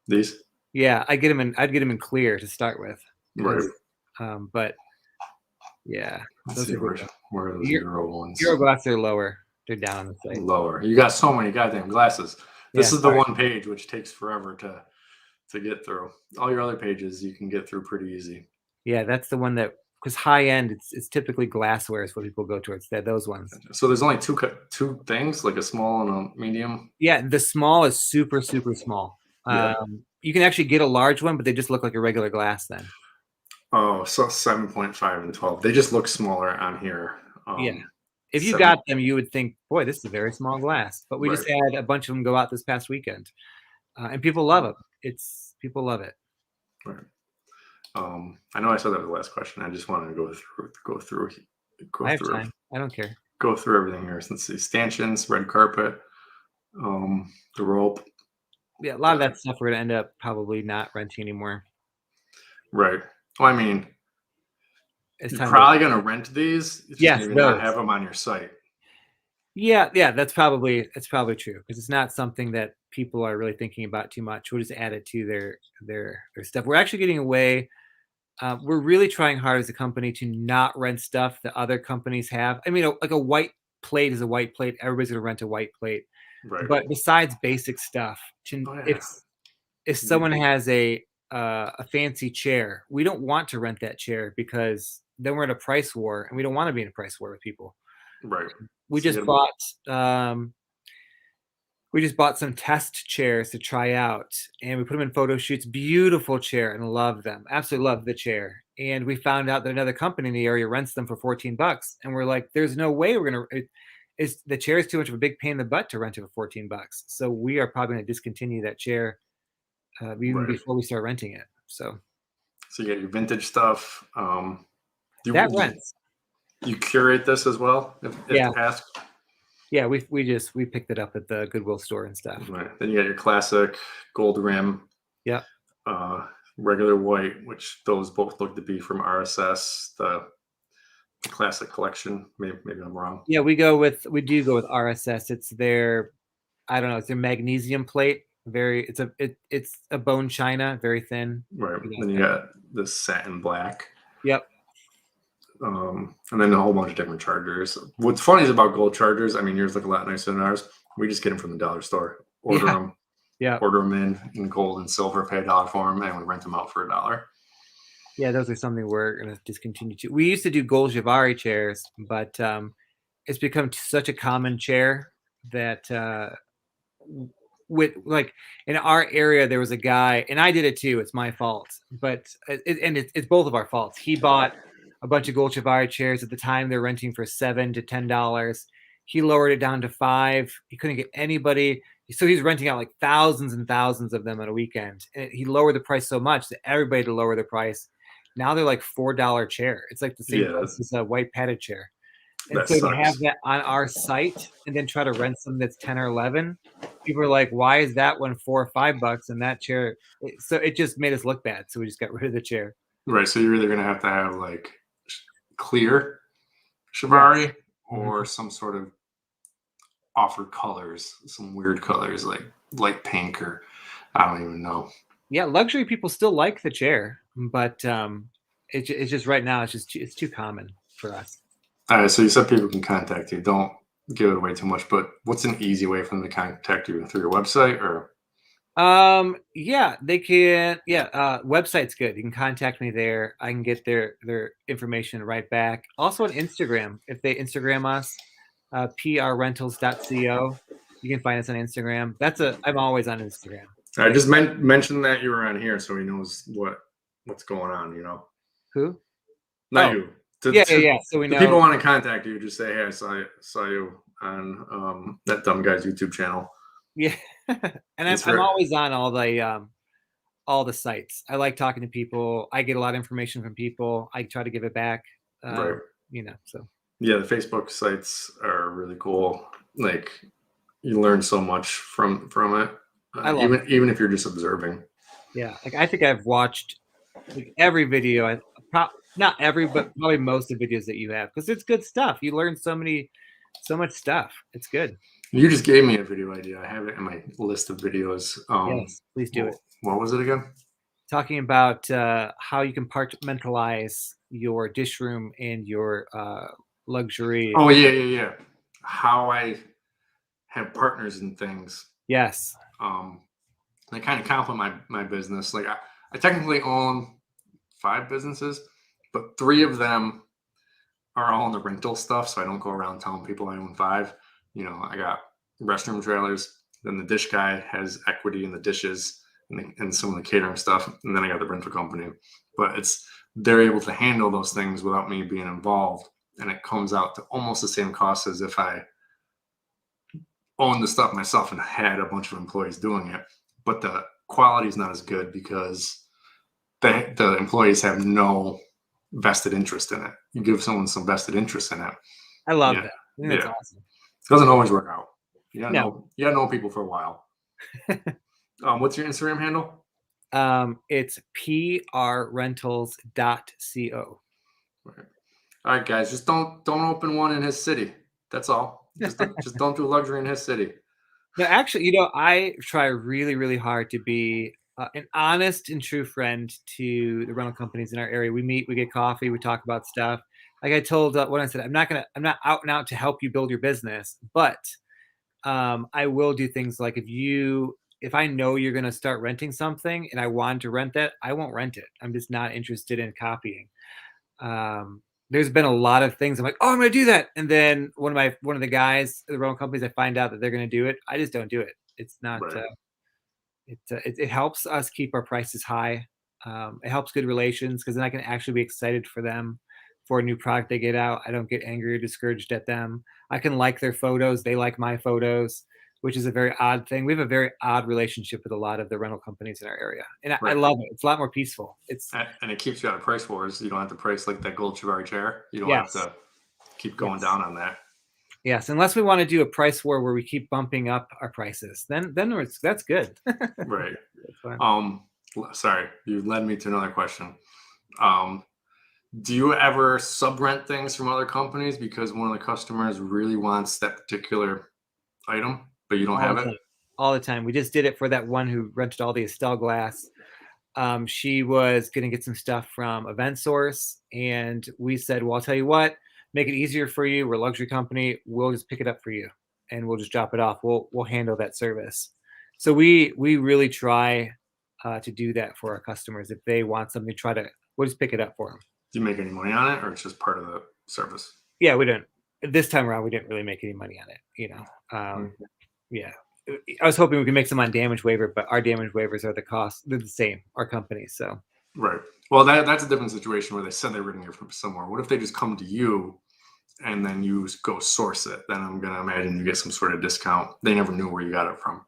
S1: These?
S2: Yeah, I'd get them in clear to start with.
S1: Right.
S2: But yeah,
S1: let's see where are those Euro ones?
S2: Euro glasses are lower. They're down on the site.
S1: Lower. You got so many goddamn glasses. This is the one page which takes forever to get through. All your other pages you can get through pretty easy.
S2: Yeah, that's the one that, because high end, it's typically glassware is what people go towards. Those ones.
S1: So there's only two things, like a small and a medium.
S2: Yeah, the small is super small. Yeah. You can actually get a large one, but they just look like a regular glass then.
S1: Oh, so 7.5 and 12. They just look smaller on here.
S2: Yeah. If you got them, you would think, boy, this is a very small glass. But we just had a bunch of them go out this past weekend. And people love them. People love it.
S1: Right. I know I said that was the last question. I just wanted to go through.
S2: I have time. I don't care.
S1: Go through everything here. Let's see. Stanchions, red carpet, the rope.
S2: Yeah, a lot of that stuff we're going to end up probably not renting anymore.
S1: Right. Well, I mean, you're probably going to rent these.
S2: Yes,
S1: maybe not have them on your site.
S2: Yeah, that's probably true, because it's not something that people are really thinking about too much. We'll just add it to their stuff. We're actually getting away. We're really trying hard as a company to not rent stuff that other companies have. I mean, like a white plate is a white plate. Everybody's going to rent a white plate. Right. But besides basic stuff, if someone has a fancy chair, we don't want to rent that chair, because then we're in a price war, and we don't want to be in a price war with people.
S1: Right.
S2: We just bought some test chairs to try out, and we put them in photo shoots. Beautiful chair, and love them. Absolutely love the chair. And we found out that another company in the area rents them for $14, and we're like, "There's no way we're gonna." The chair is too much of a big pain in the butt to rent it for $14. So we are probably going to discontinue that chair even before we start renting it. So
S1: you get your vintage stuff.
S2: That rents.
S1: You curate this as well, if asked?
S2: Yeah, we picked it up at the Goodwill store and stuff.
S1: Right. Then you got your classic gold rim.
S2: Yeah.
S1: Regular white, which those both look to be from RSS, the classic collection. Maybe I'm wrong.
S2: Yeah, we do go with RSS. It's their, I don't know, it's their magnesium plate. It's a bone china, very thin.
S1: Right. Then you got the satin black.
S2: Yep.
S1: And then a whole bunch of different chargers. What's funny is about gold chargers, I mean, yours look a lot nicer than ours. We just get them from the dollar store. Order them. Yeah. Order them in gold and silver, pay $1 for them, and we rent them out for $1.
S2: Yeah, those are something we're gonna discontinue too. We used to do Golgivari chairs, but it's become such a common chair that with like in our area there was a guy, and I did it too. It's my fault, but it's both of our faults. He bought a bunch of Golgivari chairs at the time. They're renting for $7 to $10. He lowered it down to $5. He couldn't get anybody, so he's renting out like thousands and thousands of them on a weekend. And he lowered the price so much that everybody to lower the price. Now they're like $4 chair. It's like the same price as a white padded chair. And
S1: That
S2: so to have
S1: sucks.
S2: that on our site and then try to rent something that's 10 or 11, people are like, why is that one $4 or $5 and that chair? So it just made us look bad. So we just got rid of the chair.
S1: Right. So you're either going to have like clear Shivari or some sort of offered colors, some weird colors like light pink or I don't even know.
S2: Yeah, luxury people still like the chair, but it's just right now it's too common for us.
S1: All right, so you said people can contact you. Don't give it away too much, but what's an easy way for them to contact you? Through your website or?
S2: Yeah, they can. Yeah, website's good. You can contact me there. I can get their information right back. Also on Instagram, if they Instagram us, prrentals.co. You can find us on Instagram. I'm always on Instagram.
S1: I just mentioned that you were on here, so he knows what's going on. You know.
S2: Who?
S1: Not you.
S2: Yeah. So we know
S1: people want to contact you. Just say, "Hey, I saw you on that dumb guy's YouTube channel."
S2: Yeah, and I'm always on all the sites. I like talking to people. I get a lot of information from people. I try to give it back.
S1: Right.
S2: You know. So.
S1: Yeah, the Facebook sites are really cool. Like you learn so much from it. Even if you're just observing.
S2: Yeah, like I think I've watched like every video. Not every, but probably most of the videos that you have, because it's good stuff. You learn so much stuff. It's good.
S1: You just gave me a video idea. I have it in my list of videos.
S2: Yes, please do it.
S1: What was it again?
S2: Talking about how you compartmentalize your dish room and your luxury.
S1: Oh yeah. How I have partners and things.
S2: Yes.
S1: They kind of complement my business. Like I technically own 5 businesses, but 3 of them are all in the rental stuff. So I don't go around telling people I own 5. You know, I got restroom trailers. Then the dish guy has equity in the dishes and some of the catering stuff. And then I got the rental company. But they're able to handle those things without me being involved. And it comes out to almost the same cost as if I owned the stuff myself and had a bunch of employees doing it. But the quality is not as good because the employees have no vested interest in it. You give someone some vested interest in it.
S2: I love that. I think that's awesome.
S1: It doesn't always work out. You gotta know people for a while. What's your Instagram handle?
S2: It's prrentals.co.
S1: All right, guys, just don't open one in his city. That's all. Just don't do luxury in his city.
S2: No, actually, I try really, really hard to be an honest and true friend to the rental companies in our area. We meet, we get coffee, we talk about stuff. Like I told when I said, I'm not out and out to help you build your business, but I will do things like if I know you're going to start renting something and I want to rent that, I won't rent it. I'm just not interested in copying. There's been a lot of things I'm like, oh, I'm going to do that. And then one of the guys at the rental companies, I find out that they're going to do it. I just don't do it. It's not, right. It helps us keep our prices high. It helps good relations because then I can actually be excited for them for a new product they get out. I don't get angry or discouraged at them. I can like their photos. They like my photos, which is a very odd thing. We have a very odd relationship with a lot of the rental companies in our area. And I love it. It's a lot more peaceful. And
S1: it keeps you out of price wars. You don't have to price like that Golgivari chair. You don't have to keep going down on that.
S2: Yes, unless we want to do a price war where we keep bumping up our prices, then that's good.
S1: Right. Sorry, you led me to another question. Do you ever sub-rent things from other companies because one of the customers really wants that particular item, but you don't have it?
S2: All the time. We just did it for that one who rented all the Estelle glass. She was going to get some stuff from Event Source, and we said, well, I'll tell you what, make it easier for you. We're a luxury company. We'll just pick it up for you, and we'll just drop it off. We'll handle that service. So we really try to do that for our customers. If they want something, try to We'll just pick it up for them.
S1: Do you make any money on it, or it's just part of the service?
S2: Yeah, we don't. This time around, we didn't really make any money on it. Yeah. I was hoping we could make some on damage waiver, but our damage waivers are the cost. They're the same, our company. So
S1: right. Well, that's a different situation where they said they were going to get from somewhere. What if they just come to you and then you go source it? Then I'm going to imagine you get some sort of discount. They never knew where you got it from.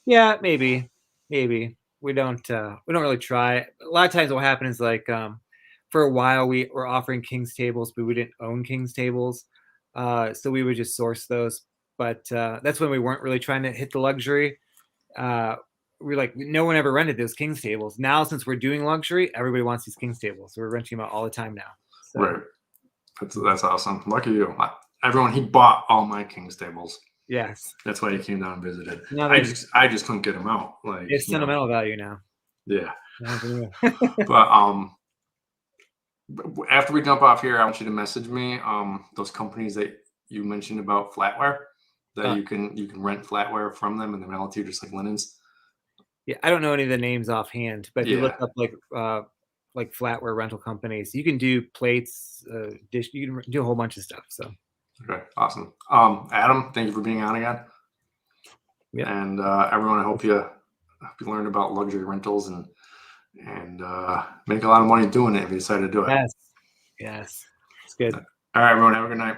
S2: Yeah, maybe we don't really try. A lot of times what happens is like for a while we were offering King's tables, but we didn't own King's tables. So we would just source those. But that's when we weren't really trying to hit the luxury. We're like, no one ever rented those King's tables. Now, since we're doing luxury, everybody wants these King's tables. So we're renting them out all the time now. So.
S1: Right. That's awesome. Lucky you. Everyone, he bought all my King's tables.
S2: Yes.
S1: That's why he came down and visited.
S2: No,
S1: I just couldn't get him out. Like,
S2: it's sentimental value now.
S1: Yeah. But after we jump off here, I want you to message me those companies that you mentioned about flatware that you can rent flatware from them and they mail it to you just like linens.
S2: Yeah, I don't know any of the names offhand, but if you look up like flatware rental companies, you can do plates, dish, you can do a whole bunch of stuff. So
S1: okay, awesome. Adam, thank you for being on again.
S2: Yeah.
S1: And everyone, I hope you learned about luxury rentals and make a lot of money doing it if you decide to do it.
S2: Yes. It's good.
S1: All right, everyone, have a good night.